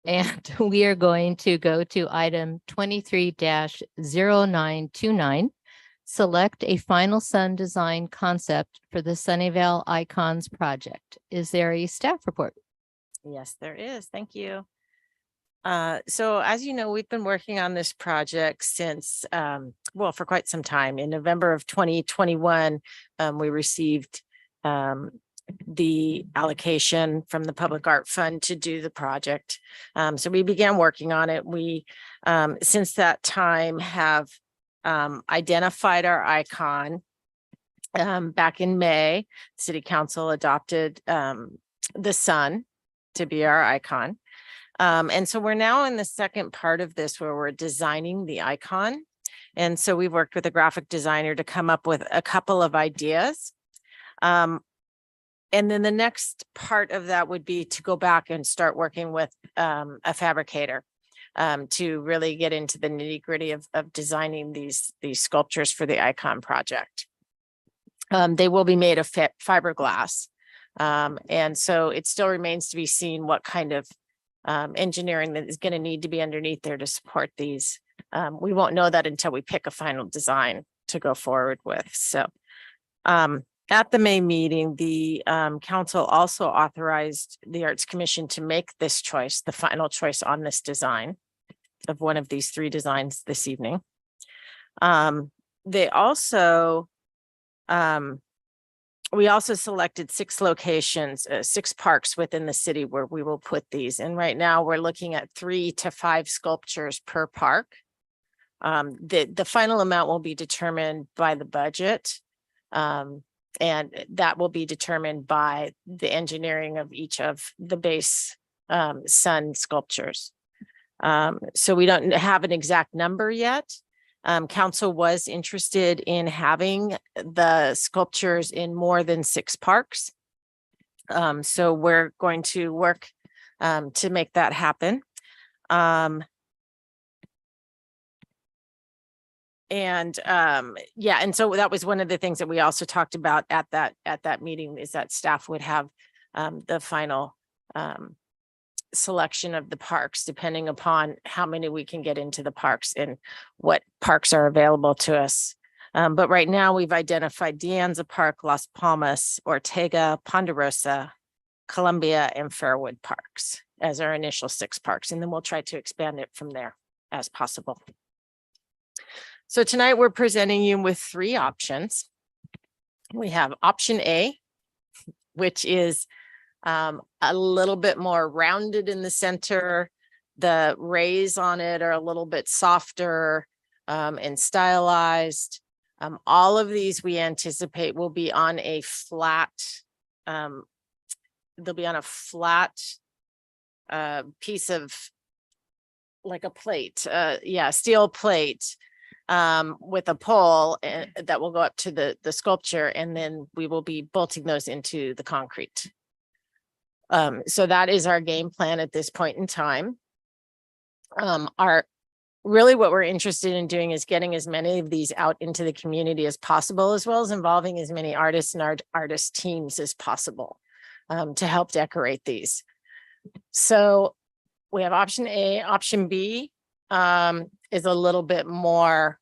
And we are going to go to item 23-0929. Select a final sun design concept for the Sunnyvale Icons project. Is there a staff report? Yes, there is. Thank you. So as you know, we've been working on this project since, well, for quite some time. In November of 2021, we received the allocation from the Public Art Fund to do the project. So we began working on it. We, since that time, have identified our icon. Back in May, City Council adopted the sun to be our icon. And so we're now in the second part of this where we're designing the icon. And so we've worked with a graphic designer to come up with a couple of ideas. And then the next part of that would be to go back and start working with a fabricator to really get into the nitty gritty of designing these sculptures for the icon project. They will be made of fiberglass. And so it still remains to be seen what kind of engineering that is going to need to be underneath there to support these. We won't know that until we pick a final design to go forward with. So at the May meeting, the council also authorized the Arts Commission to make this choice, the final choice on this design of one of these three designs this evening. They also, we also selected 6 locations, 6 parks within the city where we will put these. And right now we're looking at 3 to 5 sculptures per park. The final amount will be determined by the budget. And that will be determined by the engineering of each of the base sun sculptures. So we don't have an exact number yet. Council was interested in having the sculptures in more than 6 parks. So we're going to work to make that happen. Yeah, and so that was one of the things that we also talked about at that meeting, is that staff would have the final selection of the parks, depending upon how many we can get into the parks and what parks are available to us But right now we've identified De Anza Park, Las Palmas, Ortega, Ponderosa, Columbia, and Fairwood parks as our initial 6 parks. And then we'll try to expand it from there as possible. So tonight we're presenting you with 3 options. We have option A, which is a little bit more rounded in the center. The rays on it are a little bit softer and stylized. All of these we anticipate will be on a flat, they'll be on a flat piece of like a plate, steel plate with a pole that will go up to the sculpture, and then we will be bolting those into the concrete. So that is our game plan at this point in time. Really what we're interested in doing is getting as many of these out into the community as possible, as well as involving as many artists and artist teams as possible to help decorate these. So we have option A. Option B is a little bit more,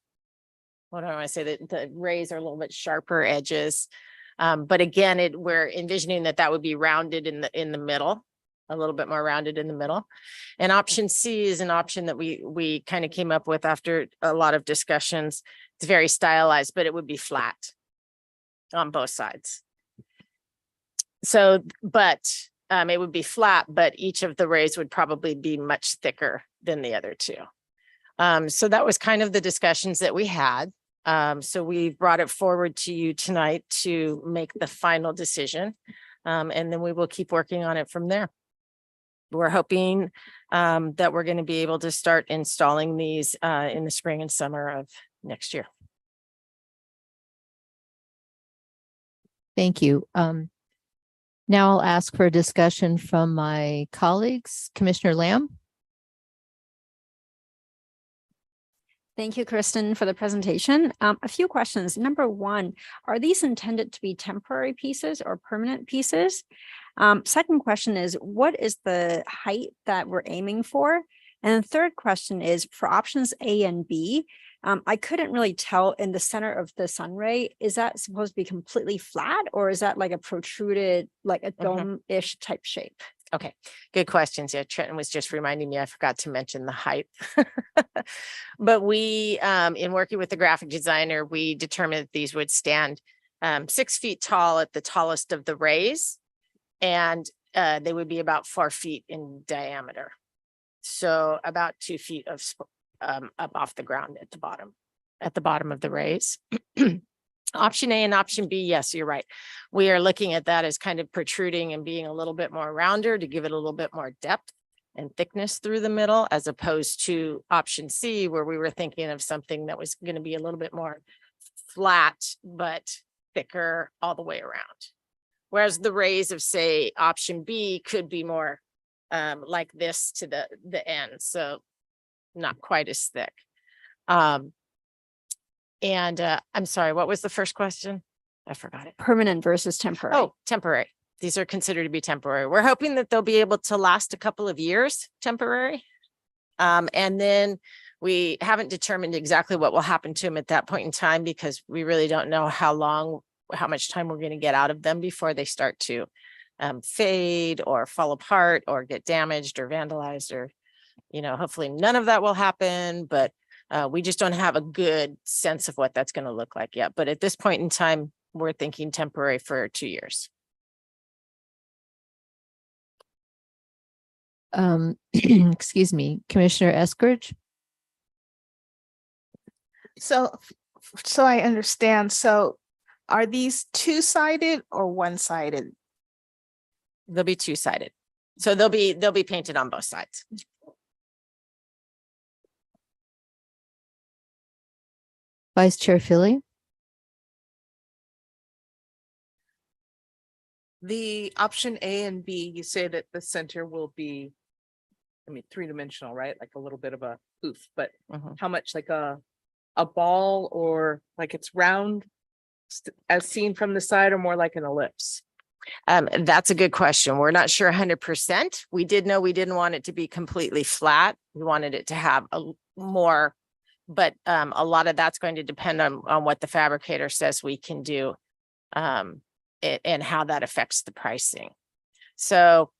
what do I want to say, that the rays are a little bit sharper edges. But again, we're envisioning that would be rounded in the middle, a little bit more rounded in the middle. And option C is an option that we kind of came up with after a lot of discussions. It's very stylized, but it would be flat on both sides. So, but it would be flat, but each of the rays would probably be much thicker than the other 2. So that was kind of the discussions that we had. So we brought it forward to you tonight to make the final decision. And then we will keep working on it from there. We're hoping that we're going to be able to start installing these in the spring and summer of next year. Thank you. Now I'll ask for a discussion from my colleagues. Commissioner Lamb? Thank you, Kristen, for the presentation. A few questions. Number 1, are these intended to be temporary pieces or permanent pieces? Second question is, what is the height that we're aiming for? And the third question is for options A and B. I couldn't really tell in the center of the sun ray, is that supposed to be completely flat, or is that like a protruded, like a dome-ish type shape? Okay, good questions. Yeah, Trenton was just reminding me, I forgot to mention the height. But we, in working with the graphic designer, we determined that these would stand 6 feet tall at the tallest of the rays, and they would be about 4 feet in diameter. So about 2 feet of up off the ground at the bottom of the rays. Option A and option B, yes, you're right. We are looking at that as kind of protruding and being a little bit more rounder to give it a little bit more depth and thickness through the middle, as opposed to option C, where we were thinking of something that was going to be a little bit more flat, but thicker all the way around. Whereas the rays of, say, option B could be more like this to the end. So not quite as thick. I'm sorry, what was the first question? I forgot it. Permanent versus temporary. Oh, temporary. These are considered to be temporary. We're hoping that they'll be able to last a couple of years temporary. And then we haven't determined exactly what will happen to them at that point in time, because we really don't know how much time we're going to get out of them before they start to fade or fall apart or get damaged or vandalized, or, hopefully none of that will happen, but we just don't have a good sense of what that's going to look like yet. But at this point in time, we're thinking temporary for 2 years. Excuse me, Commissioner Eskridge? So I understand. So are these 2-sided or 1-sided? They'll be 2-sided. So they'll be painted on both sides. Vice Chair Philly? The option A and B, you say that the center will be, 3-dimensional, right? Like a little bit of a poof, but how much, like a ball, or like it's round as seen from the side, or more like an ellipse? That's a good question. We're not sure 100%. We did know we didn't want it to be completely flat. We wanted it to have a more but a lot of that's going to depend on what the fabricator says we can do, and how that affects the pricing. So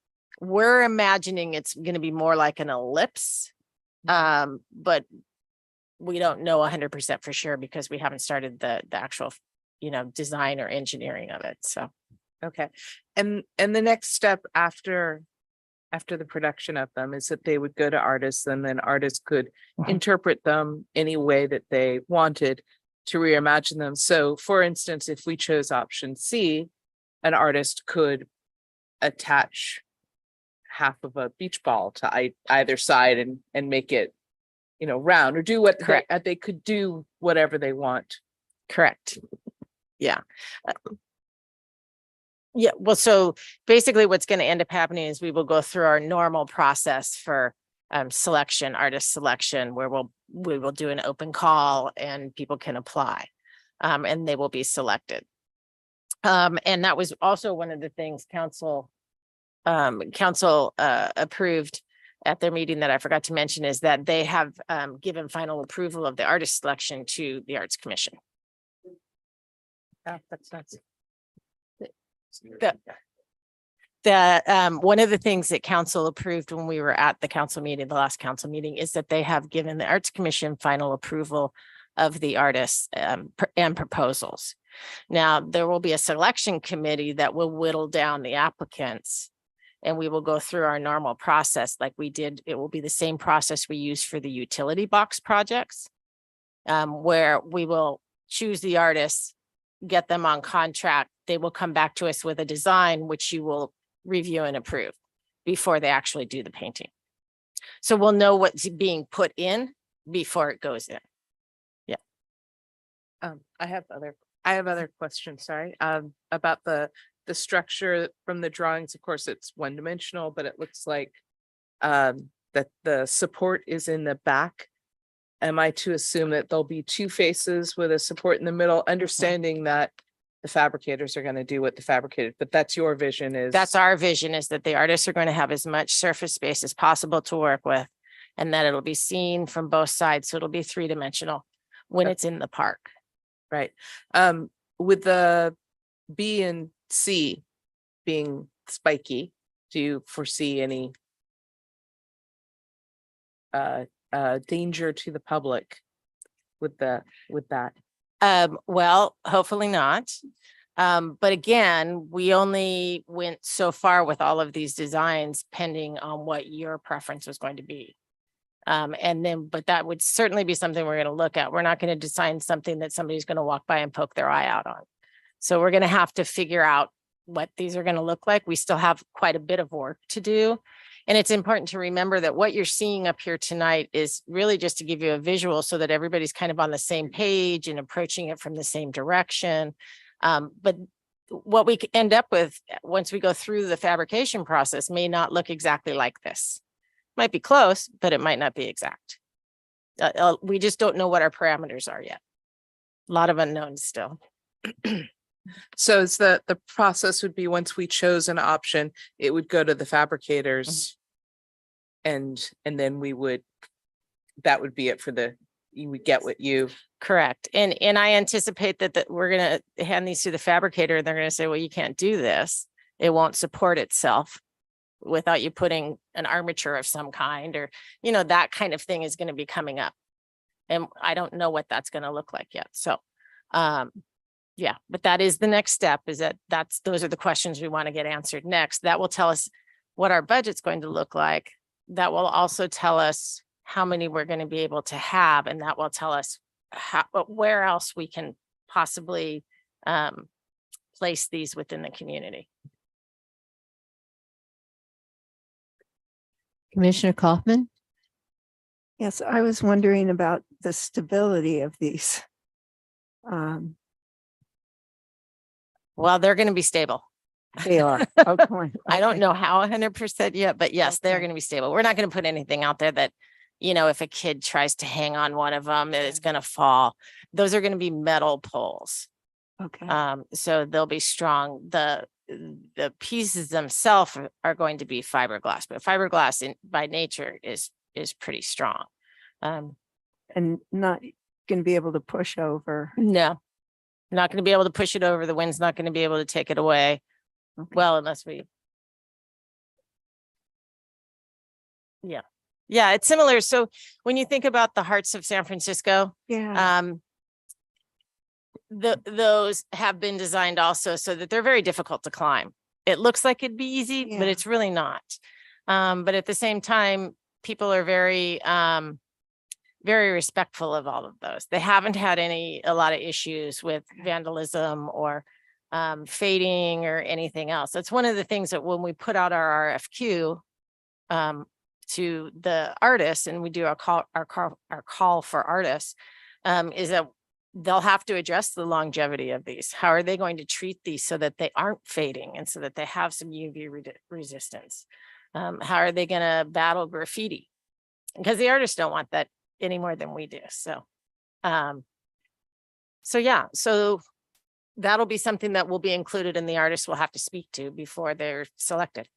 we're imagining it's going to be more like an ellipse, but we don't know 100% for sure because we haven't started the actual, design or engineering of it. So. Okay. And the next step after the production of them is that they would go to artists, and then artists could interpret them any way that they wanted to reimagine them. So for instance, if we chose option C, an artist could attach half of a beach ball to either side and make it, round, or do what they could do whatever they want. Correct. Yeah. Yeah, well, so basically what's going to end up happening is we will go through our normal process for selection, artist selection, where we will do an open call and people can apply, and they will be selected. And that was also one of the things council approved at their meeting that I forgot to mention, is that they have given final approval of the artist selection to the Arts Commission. Yeah, that's nice. That one of the things that council approved when we were at the council meeting, the last council meeting, is that they have given the Arts Commission final approval of the artists and proposals. Now, there will be a selection committee that will whittle down the applicants, and we will go through our normal process like we did. It will be the same process we use for the utility box projects, where we will choose the artists, get them on contract. They will come back to us with a design, which you will review and approve before they actually do the painting. So we'll know what's being put in before it goes in. Yeah. I have other questions, sorry, about the structure from the drawings. Of course, it's one dimensional, but it looks like that the support is in the back. Am I to assume that there'll be two faces with a support in the middle, understanding that the fabricators are going to do what the fabricators, but that's your vision is? That's our vision, is that the artists are going to have as much surface space as possible to work with, and that it'll be seen from both sides. So it'll be 3-dimensional when it's in the park. Right. With the B and C being spiky, do you foresee any danger to the public with that? Well, hopefully not. But again, we only went so far with all of these designs pending on what your preference was going to be. But that would certainly be something we're going to look at. We're not going to design something that somebody's going to walk by and poke their eye out on. So we're going to have to figure out what these are going to look like. We still have quite a bit of work to do. And it's important to remember that what you're seeing up here tonight is really just to give you a visual so that everybody's kind of on the same page and approaching it from the same direction. But what we end up with once we go through the fabrication process may not look exactly like this. Might be close, but it might not be exact. We just don't know what our parameters are yet. A lot of unknowns still. So it's the process would be, once we chose an option, it would go to the fabricators, and then that would be it for you would get what you. Correct. And I anticipate that we're going to hand these to the fabricator, and they're going to say, well, you can't do this. It won't support itself without you putting an armature of some kind, or, that kind of thing is going to be coming up. And I don't know what that's going to look like yet. So, yeah, but that is the next step, is those are the questions we want to get answered next. That will tell us what our budget's going to look like. That will also tell us how many we're going to be able to have. And that will tell us where else we can possibly place these within the community. Commissioner Kaufman? Yes, I was wondering about the stability of these. Well, they're going to be stable. They are. Okay. I don't know how 100% yet, but yes, they're going to be stable. We're not going to put anything out there that, if a kid tries to hang on one of them, it's going to fall. Those are going to be metal poles. Okay. So they'll be strong. The pieces themselves are going to be fiberglass, but fiberglass by nature is pretty strong. and not going to be able to push over. No, not going to be able to push it over. The wind's not going to be able to take it away. Okay. Well, unless we. Yeah. Yeah, it's similar. So when you think about the hearts of San Francisco, Yeah. those have been designed also so that they're very difficult to climb. It looks like it'd be easy, but Yeah. it's really not. But at the same time, people are very, very respectful of all of those. They haven't had a lot of issues with vandalism or fading or anything else. That's one of the things that when we put out our RFQ to the artists and we do our call for artists, is that they'll have to address the longevity of these. How are they going to treat these so that they aren't fading and so that they have some UV resistance? How are they going to battle graffiti? Because the artists don't want that any more than we do. So, yeah, so that'll be something that will be included and the artists will have to speak to before they're selected.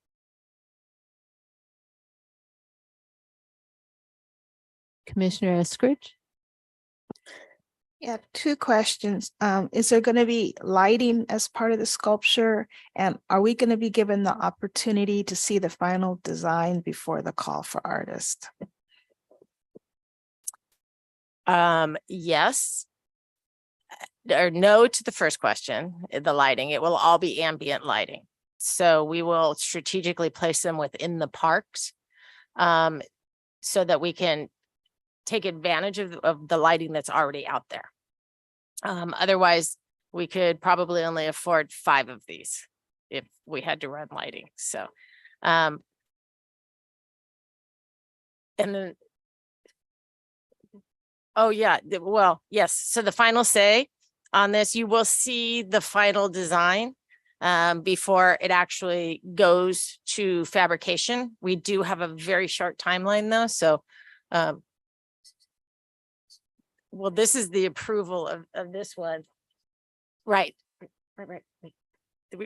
Commissioner Eskridge? Yeah, two questions. Is there going to be lighting as part of the sculpture? And are we going to be given the opportunity to see the final design before the call for artists? Yes. Or no to the first question, the lighting. It will all be ambient lighting. So we will strategically place them within the parks so that we can take advantage of the lighting that's already out there. Otherwise, we could probably only afford 5 of these if we had to run lighting. So, and then, oh yeah, well, yes. So the final say on this, you will see the final design before it actually goes to fabrication. We do have a very short timeline though. So, well, this is the approval of this one. Right.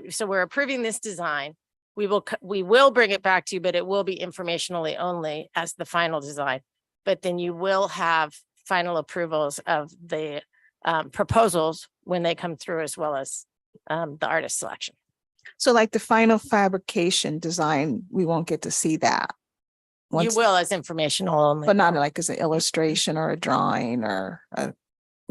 So we're approving this design. We will bring it back to you, but it will be informationally only as the final design. But then you will have final approvals of the proposals when they come through, as well as the artist selection. So like the final fabrication design, we won't get to see that. You will as informational only. But not like as an illustration or a drawing or a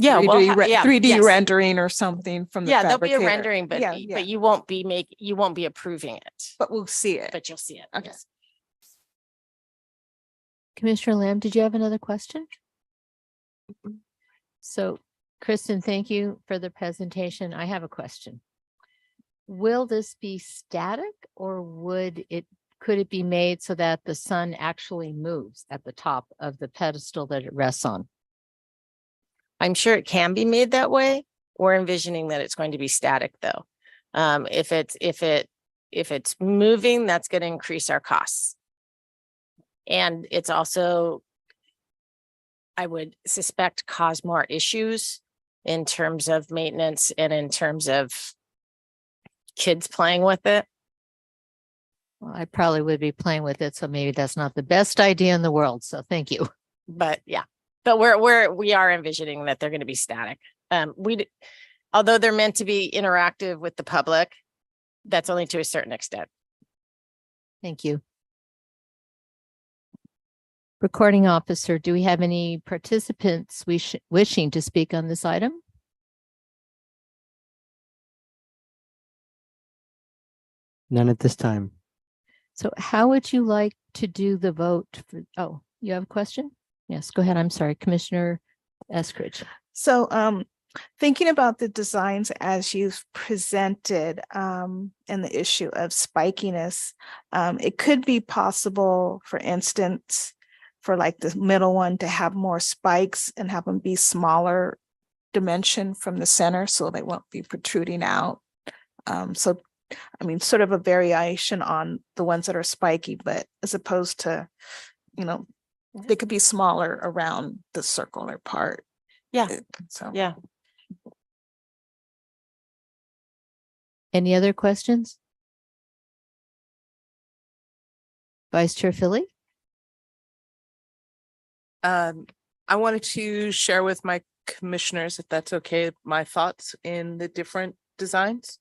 Yeah, 3D yes. rendering or something from the there'll be a fabricator. rendering, but you won't be approving it. But we'll see it. But you'll see it. Okay. Yes. Commissioner Lamb, did you have another question? So, Kristen, thank you for the presentation. I have a question. Will this be static or could it be made so that the sun actually moves at the top of the pedestal that it rests on? I'm sure it can be made that way. We're envisioning that it's going to be static though. If it's moving, that's going to increase our costs. And it's also, I would suspect, cause more issues in terms of maintenance and in terms of kids playing with it. Well, I probably would be playing with it, so maybe that's not the best idea in the world. So thank you. But yeah, but we are envisioning that they're going to be static. Although they're meant to be interactive with the public, that's only to a certain extent. Thank you. Recording officer, do we have any participants wishing to speak on this item? None at this time. So how would you like to do the vote? Oh, you have a question? Yes, go ahead. I'm sorry, Commissioner Eskridge. So thinking about the designs as you've presented and the issue of spikiness, it could be possible, for instance, for like the middle one to have more spikes and have them be smaller dimension from the center so they won't be protruding out. So I mean, sort of a variation on the ones that are spiky, but as opposed to, they could be smaller around the circular part. Yeah. So Yeah. Any other questions? Vice Chair Philly? I wanted to share with my commissioners, if that's okay, my thoughts in the different designs.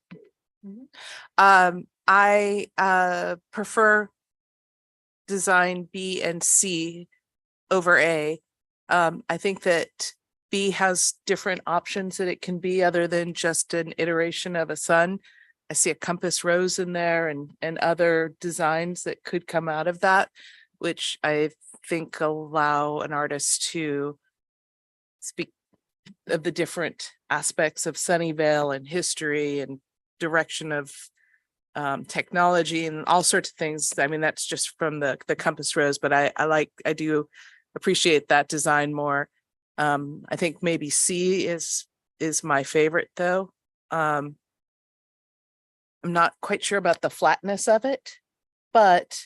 I prefer design B and C over A. I think that B has different options that it can be other than just an iteration of a sun. I see a compass rose in there and other designs that could come out of that, which I think allow an artist to speak of the different aspects of Sunnyvale and history and direction of technology and all sorts of things. I mean, that's just from the compass rose, but I do appreciate that design more. I think maybe C is my favorite though. I'm not quite sure about the flatness of it, but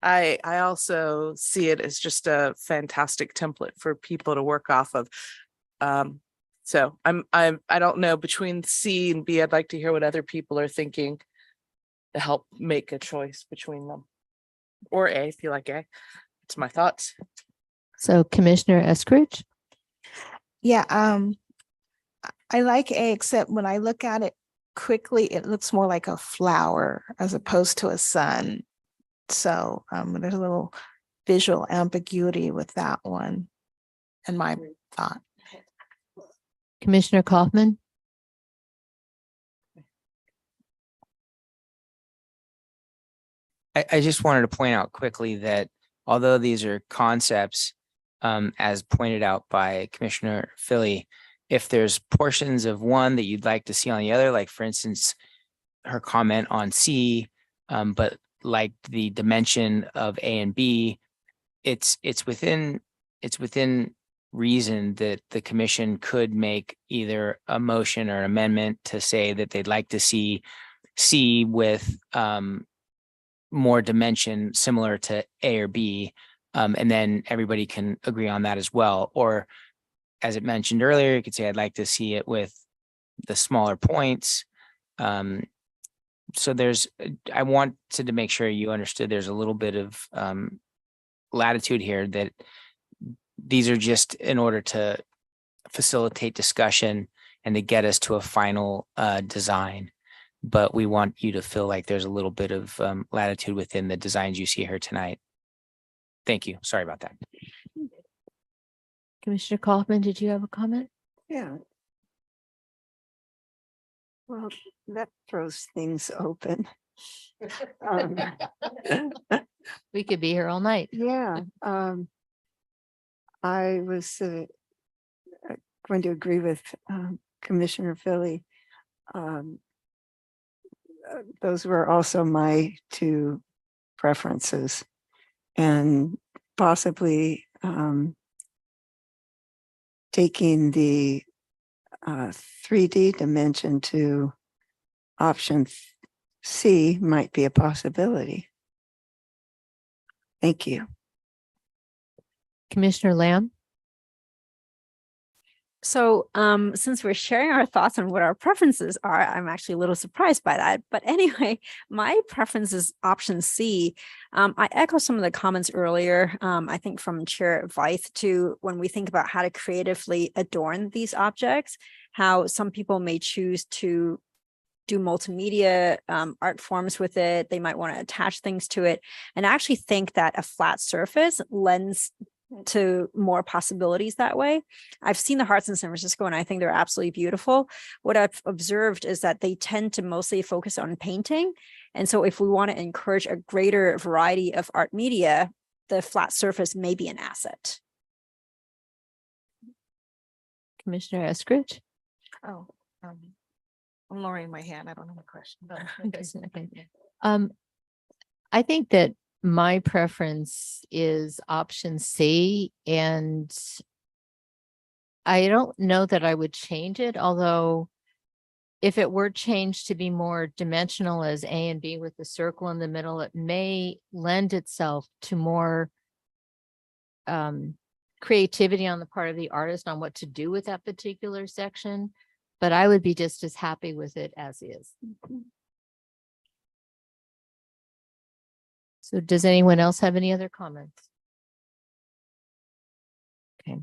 I also see it as just a fantastic template for people to work off of. So I don't know, between C and B, I'd like to hear what other people are thinking to help make a choice between them. Or A, if you like A. It's my thoughts. So Commissioner Eskridge? Yeah, I like A, except when I look at it quickly, it looks more like a flower as opposed to a sun. So there's a little visual ambiguity with that one, in my thought. Commissioner Kaufman? I just wanted to point out quickly that although these are concepts, as pointed out by Commissioner Philly, if there's portions of one that you'd like to see on the other, like for instance, her comment on C, but like the dimension of A and B, it's within reason that the commission could make either a motion or an amendment to say that they'd like to see C with more dimension similar to A or B, and then everybody can agree on that as well. Or as it mentioned earlier, you could say, I'd like to see it with the smaller points. So I wanted to make sure you understood there's a little bit of latitude here, that these are just in order to facilitate discussion and to get us to a final design. But we want you to feel like there's a little bit of latitude within the designs you see here tonight. Thank you. Sorry about that. Commissioner Kaufman, did you have a comment? Yeah. Well, that throws things open. Um, We could be here all night. Yeah, I was going to agree with Commissioner Philly. Those were also my two preferences, and possibly taking the 3D dimension to option C might be a possibility. Thank you. Commissioner Lamb? So since we're sharing our thoughts on what our preferences are, I'm actually a little surprised by that. But anyway, my preference is option C. I echo some of the comments earlier, I think from Chair Veith, too, when we think about how to creatively adorn these objects, how some people may choose to do multimedia art forms with it. They might want to attach things to it. And I actually think that a flat surface lends to more possibilities that way. I've seen the hearts in San Francisco and I think they're absolutely beautiful. What I've observed is that they tend to mostly focus on painting. And so if we want to encourage a greater variety of art media, the flat surface may be an asset. Commissioner Eskridge? Oh, I'm lowering my hand. I don't have a question. Okay. I think that my preference is option C, and I don't know that I would change it, although if it were changed to be more dimensional as A and B with the circle in the middle, it may lend itself to more creativity on the part of the artist on what to do with that particular section. But I would be just as happy with it as is. So does anyone else have any other comments? Okay.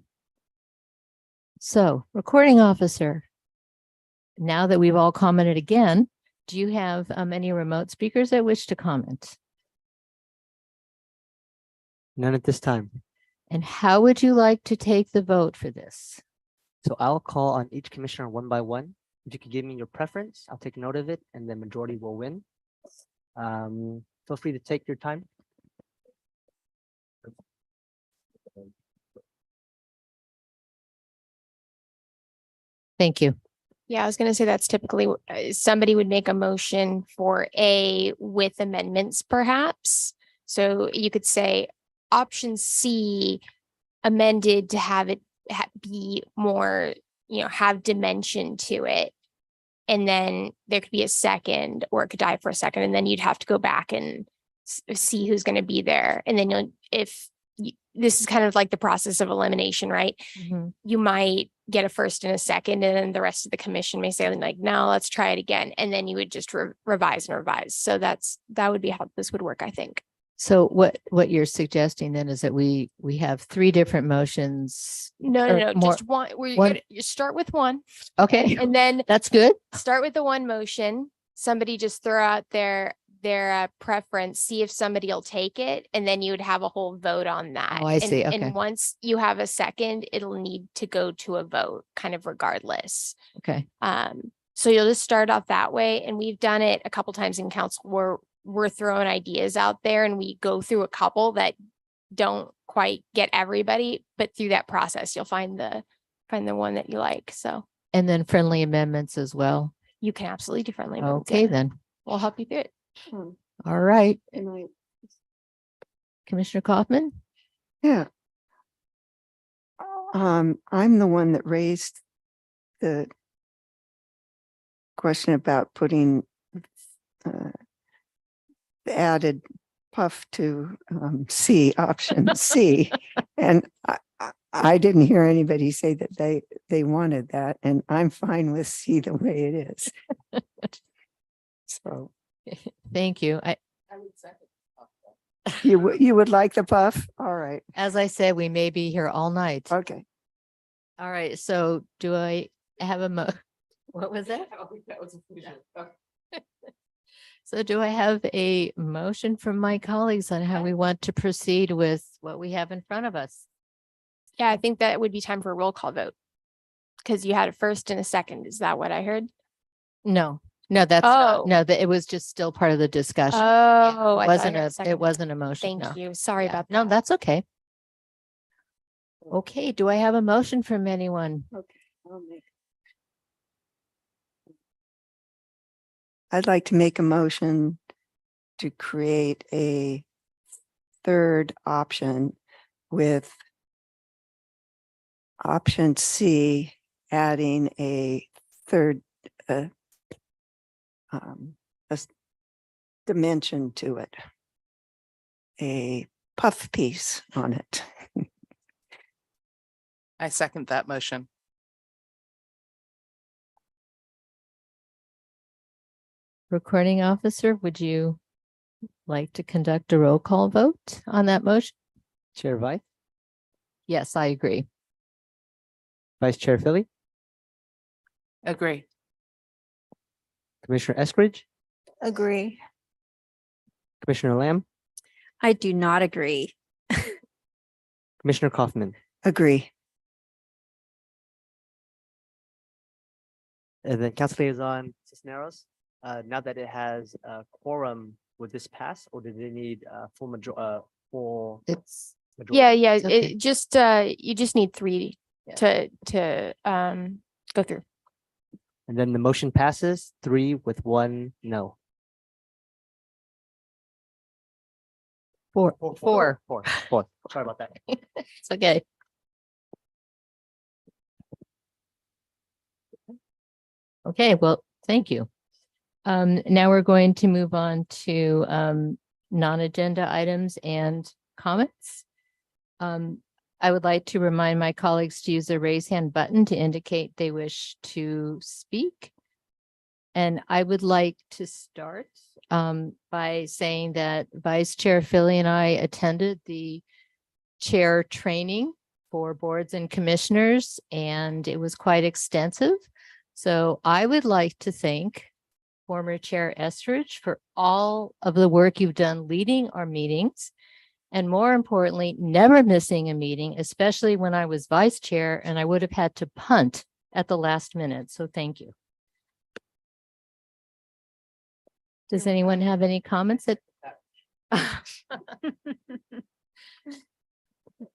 So recording officer, now that we've all commented again, do you have any remote speakers that wish to comment? None at this time. And how would you like to take the vote for this? So I'll call on each commissioner one by one. If you could give me your preference, I'll take note of it and the majority will win. Feel free to take your time. Thank you. Yeah, I was gonna say that's typically somebody would make a motion for A with amendments perhaps. So you could say option C amended to have it be more, have dimension to it. And then there could be a second, or it could die for a second, and then you'd have to go back and see who's going to be there. And then this is kind of like the process of elimination, right? You might get a first and a second, and then the rest of the commission may say like, no, let's try it again. And then you would just revise and revise. So that would be how this would work, I think. So what you're suggesting then is that we have three different motions. No, or more- just one. You start with one. Okay, And then that's good. start with the one motion. Somebody just throw out their preference, see if somebody will take it, and then you would have a whole vote on that. Oh, I see. Okay. And once you have a second, it'll need to go to a vote, kind of regardless. Okay. So you'll just start off that way, and we've done it a couple times in council where we're throwing ideas out there, and we go through a couple that don't quite get everybody, but through that process, you'll find the one that you like. So And then friendly amendments as well. you can absolutely do friendly amendments. Okay, Yeah. then. We'll help you through it. All right. And I, Commissioner Kaufman? yeah. I'm the one that raised the question about putting the added puff to C, option C. And I didn't hear anybody say that they wanted that, and I'm fine with C the way it is. So Thank you. you would like the puff? All right. As I said, we may be here all night. Okay. All right. So do I have what was that? So do I have a motion from my colleagues on how we want to proceed with what we have in front of us? Yeah, I think that would be time for a roll call vote. Because you had a first and a second. Is that what I heard? No, that's Oh. no, that it was just still part of the discussion. Oh, It I thought I wasn't heard a, second. it wasn't a motion. Thank no. you. Sorry Yeah. about that. No, that's okay. Okay, do I have a motion from anyone? Okay. I'd like to make a motion to create a third option with option C adding a third dimension to it, a puff piece on it. I second that motion. Recording officer, would you like to conduct a roll call vote on that motion? Chair Vice, Yes, I agree. Vice Chair Philly, Agree. Commissioner Eskridge, Agree. Commissioner Lamb, I do not agree. Commissioner Kaufman, Agree. and then Council Liaison Cisneros. Now that it has a quorum, would this pass, or do they need full It's majority? Yeah, It's okay. it just you just need 3 Yeah. to go through. And then the motion passes 3 with 1 no. four. Four. Sorry about that. It's okay. Okay, well, thank you. Now we're going to move on to non-agenda items and comments. I would like to remind my colleagues to use the raise hand button to indicate they wish to speak. And I would like to start by saying that Vice Chair Philly and I attended the chair training for boards and commissioners, and it was quite extensive. So I would like to thank former Chair Estridge for all of the work you've done leading our meetings, and more importantly, never missing a meeting, especially when I was vice chair and I would have had to punt at the last minute. So thank you. Does anyone have any comments that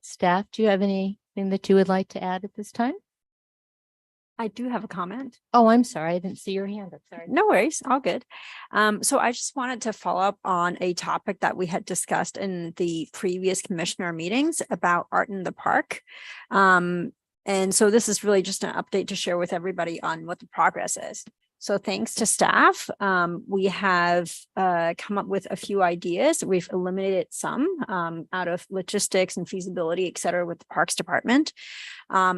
staff, do you have anything that you would like to add at this time? I do have a comment. Oh, I'm sorry. I didn't see your hand. I'm sorry. No worries, all good. So I just wanted to follow up on a topic that we had discussed in the previous commissioner meetings about art in the park. And so this is really just an update to share with everybody on what the progress is. So thanks to staff, we have come up with a few ideas. We've eliminated some out of logistics and feasibility, et cetera, with the Parks Department.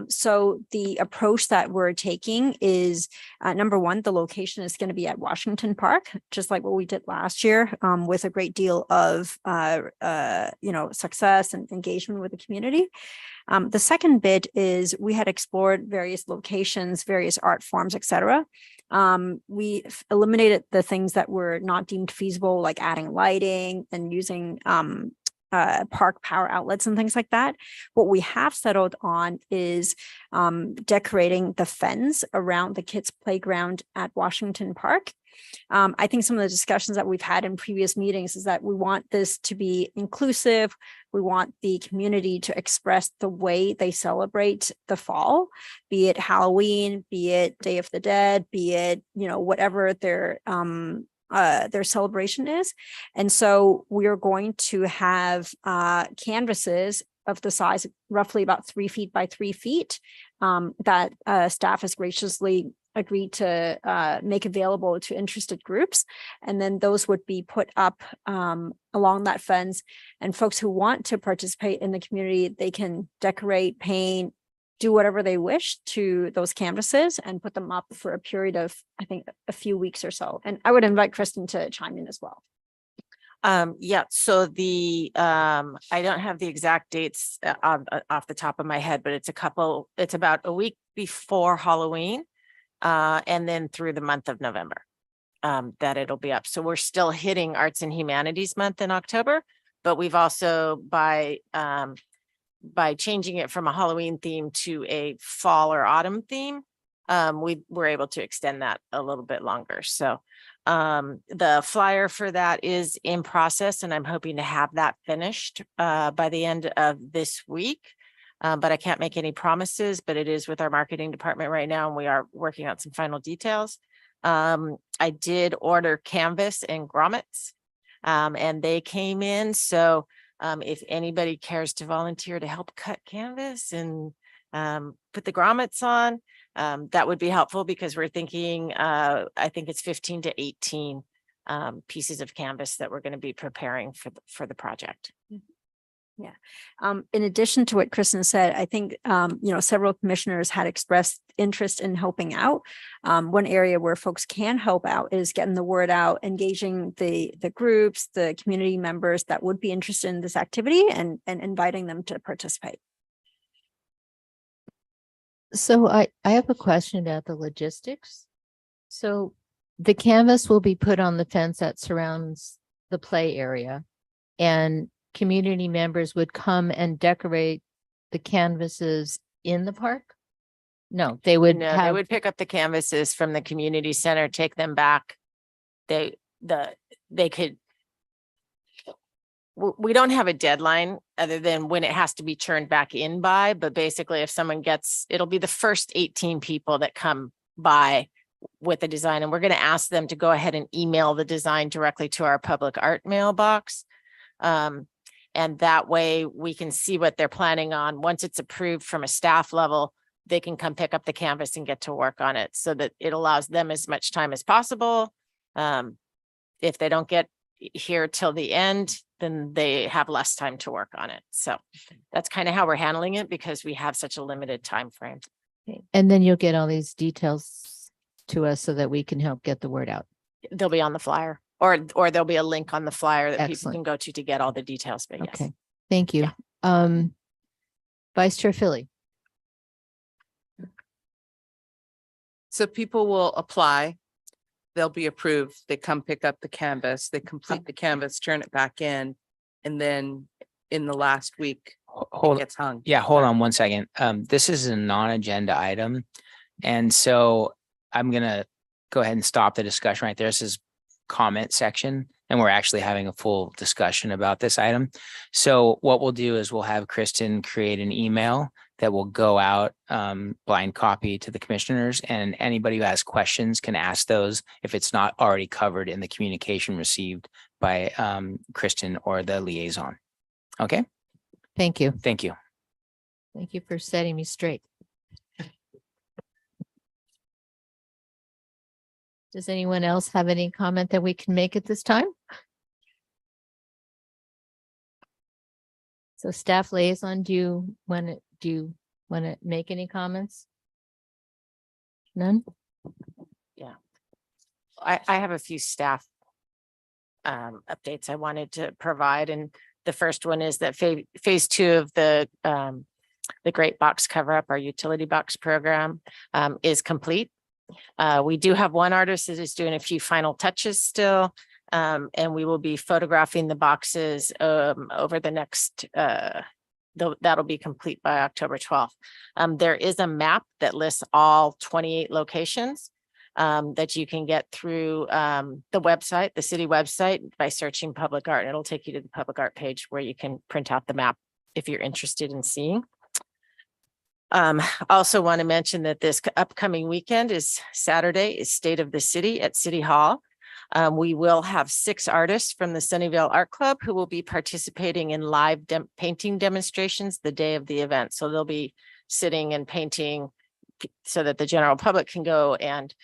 So the approach that we're taking is number one, the location is going to be at Washington Park, just like what we did last year, with a great deal of success and engagement with the community. The second bit is we had explored various locations, various art forms, et cetera. We eliminated the things that were not deemed feasible, like adding lighting and using park power outlets and things like that. What we have settled on is decorating the fence around the kids' playground at Washington Park. I think some of the discussions that we've had in previous meetings is that we want this to be inclusive. We want the community to express the way they celebrate the fall, be it Halloween, be it Day of the Dead, be it, whatever their celebration is. And so we are going to have canvases of the size of roughly about 3 feet by 3 feet that staff has graciously agreed to make available to interested groups. And then those would be put up along that fence. And folks who want to participate in the community, they can decorate, paint, do whatever they wish to those canvases and put them up for a period of, I think, a few weeks or so. And I would invite Kristen to chime in as well. Yeah, so I don't have the exact dates off the top of my head, but it's about a week before Halloween, and then through the month of November, that it'll be up. So we're still hitting Arts and Humanities Month in October, but we've also by changing it from a Halloween theme to a fall or autumn theme, we were able to extend that a little bit longer. So the flyer for that is in process, and I'm hoping to have that finished by the end of this week. But I can't make any promises, but it is with our marketing department right now, and we are working on some final details. I did order canvas and grommets, and they came in. So if anybody cares to volunteer to help cut canvas and put the grommets on, that would be helpful, because we're thinking, I think it's 15 to 18 pieces of canvas that we're going to be preparing for the project. Yeah. In addition to what Kristen said, I think, several commissioners had expressed interest in helping out. One area where folks can help out is getting the word out, engaging the groups, the community members that would be interested in this activity, and inviting them to participate. So I have a question about the logistics. So the canvas will be put on the fence that surrounds the play area, and community members would come and decorate the canvases in the park? No, they would they would pick up the canvases from the community center, take them back. We don't have a deadline other than when it has to be turned back in by, but basically if someone it'll be the first 18 people that come by with the design, and we're going to ask them to go ahead and email the design directly to our public art mailbox. And that way we can see what they're planning on. Once it's approved from a staff level, they can come pick up the canvas and get to work on it, so that it allows them as much time as possible. If they don't get here till the end, then they have less time to work on it. So that's kind of how we're handling it, because we have such a limited time frame. And then you'll get all these details to us so that we can help get the word out. They'll be on the flyer, or there'll be a link on the flyer that people Excellent. can go to get all the details. But yes. Okay, thank you. Yeah. Vice Chair Philly. So people will apply, they'll be approved, they come pick up the canvas, they complete the canvas, turn it back in, and then in the last week, it Hold, gets hung. yeah, hold on one second. This is a non-agenda item. And so I'm gonna go ahead and stop the discussion right there. This is comment section, and we're actually having a full discussion about this item. So what we'll do is we'll have Kristen create an email that will go out blind copy to the commissioners, and anybody who has questions can ask those if it's not already covered in the communication received by Kristen or the liaison. Okay, Thank you. thank you. Thank you for setting me straight. Does anyone else have any comment that we can make at this time? So staff liaison, do you want to make any comments? None? I have a few staff updates I wanted to provide, and the first one is that phase 2 of the Great Box Cover Up, our utility box program, is complete. We do have one artist that is doing a few final touches still, and we will be photographing the boxes over the next that'll be complete by October 12th. There is a map that lists all 28 locations that you can get through the website, the city website, by searching public art. It'll take you to the public art page where you can print out the map if you're interested in seeing. Also want to mention that this upcoming weekend is Saturday is State of the City at City Hall. We will have 6 artists from the Sunnyvale Art Club who will be participating in live painting demonstrations the day of the event. So they'll be sitting and painting so that the general public can go and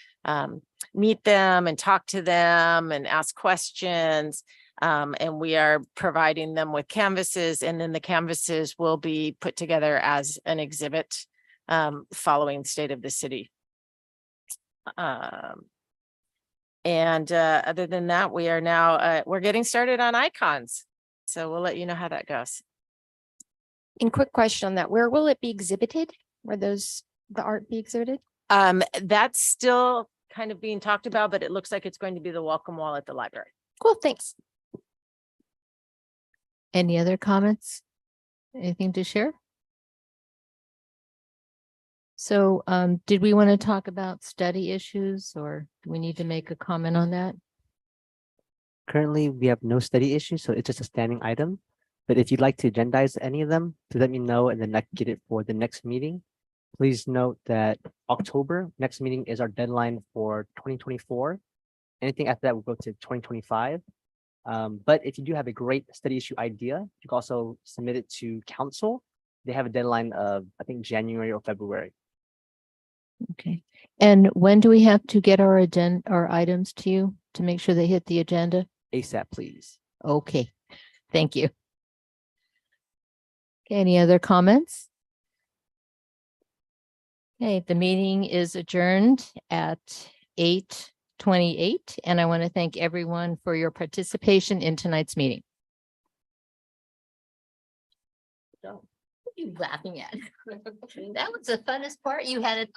meet them and talk to them and ask questions. And we are providing them with canvases, and then the canvases will be put together as an exhibit following State of the City. And other than that, we are now, we're getting started on icons. So we'll let you know how that goes. And quick question on that, where will it be exhibited? Where the art be exhibited? That's still kind of being talked about, but it looks like it's going to be the welcome wall at the library. Cool, thanks. Any other comments? Anything to share? So did we want to talk about study issues, or do we need to make a comment on that? Currently, we have no study issues, so it's just a standing item. But if you'd like to agendize any of them, please let me know, and then I can get it for the next meeting. Please note that October, next meeting is our deadline for 2024. Anything after that will go to 2025. But if you do have a great study issue idea, you can also submit it to council. They have a deadline of, I think, January or February. Okay. And when do we have to get our items to you to make sure they hit the agenda? ASAP, please. Okay, thank you. Okay, any other comments? Okay, the meeting is adjourned at 8:28, and I want to thank everyone for your participation in tonight's meeting. What are you laughing at? That was the funnest part. You had it.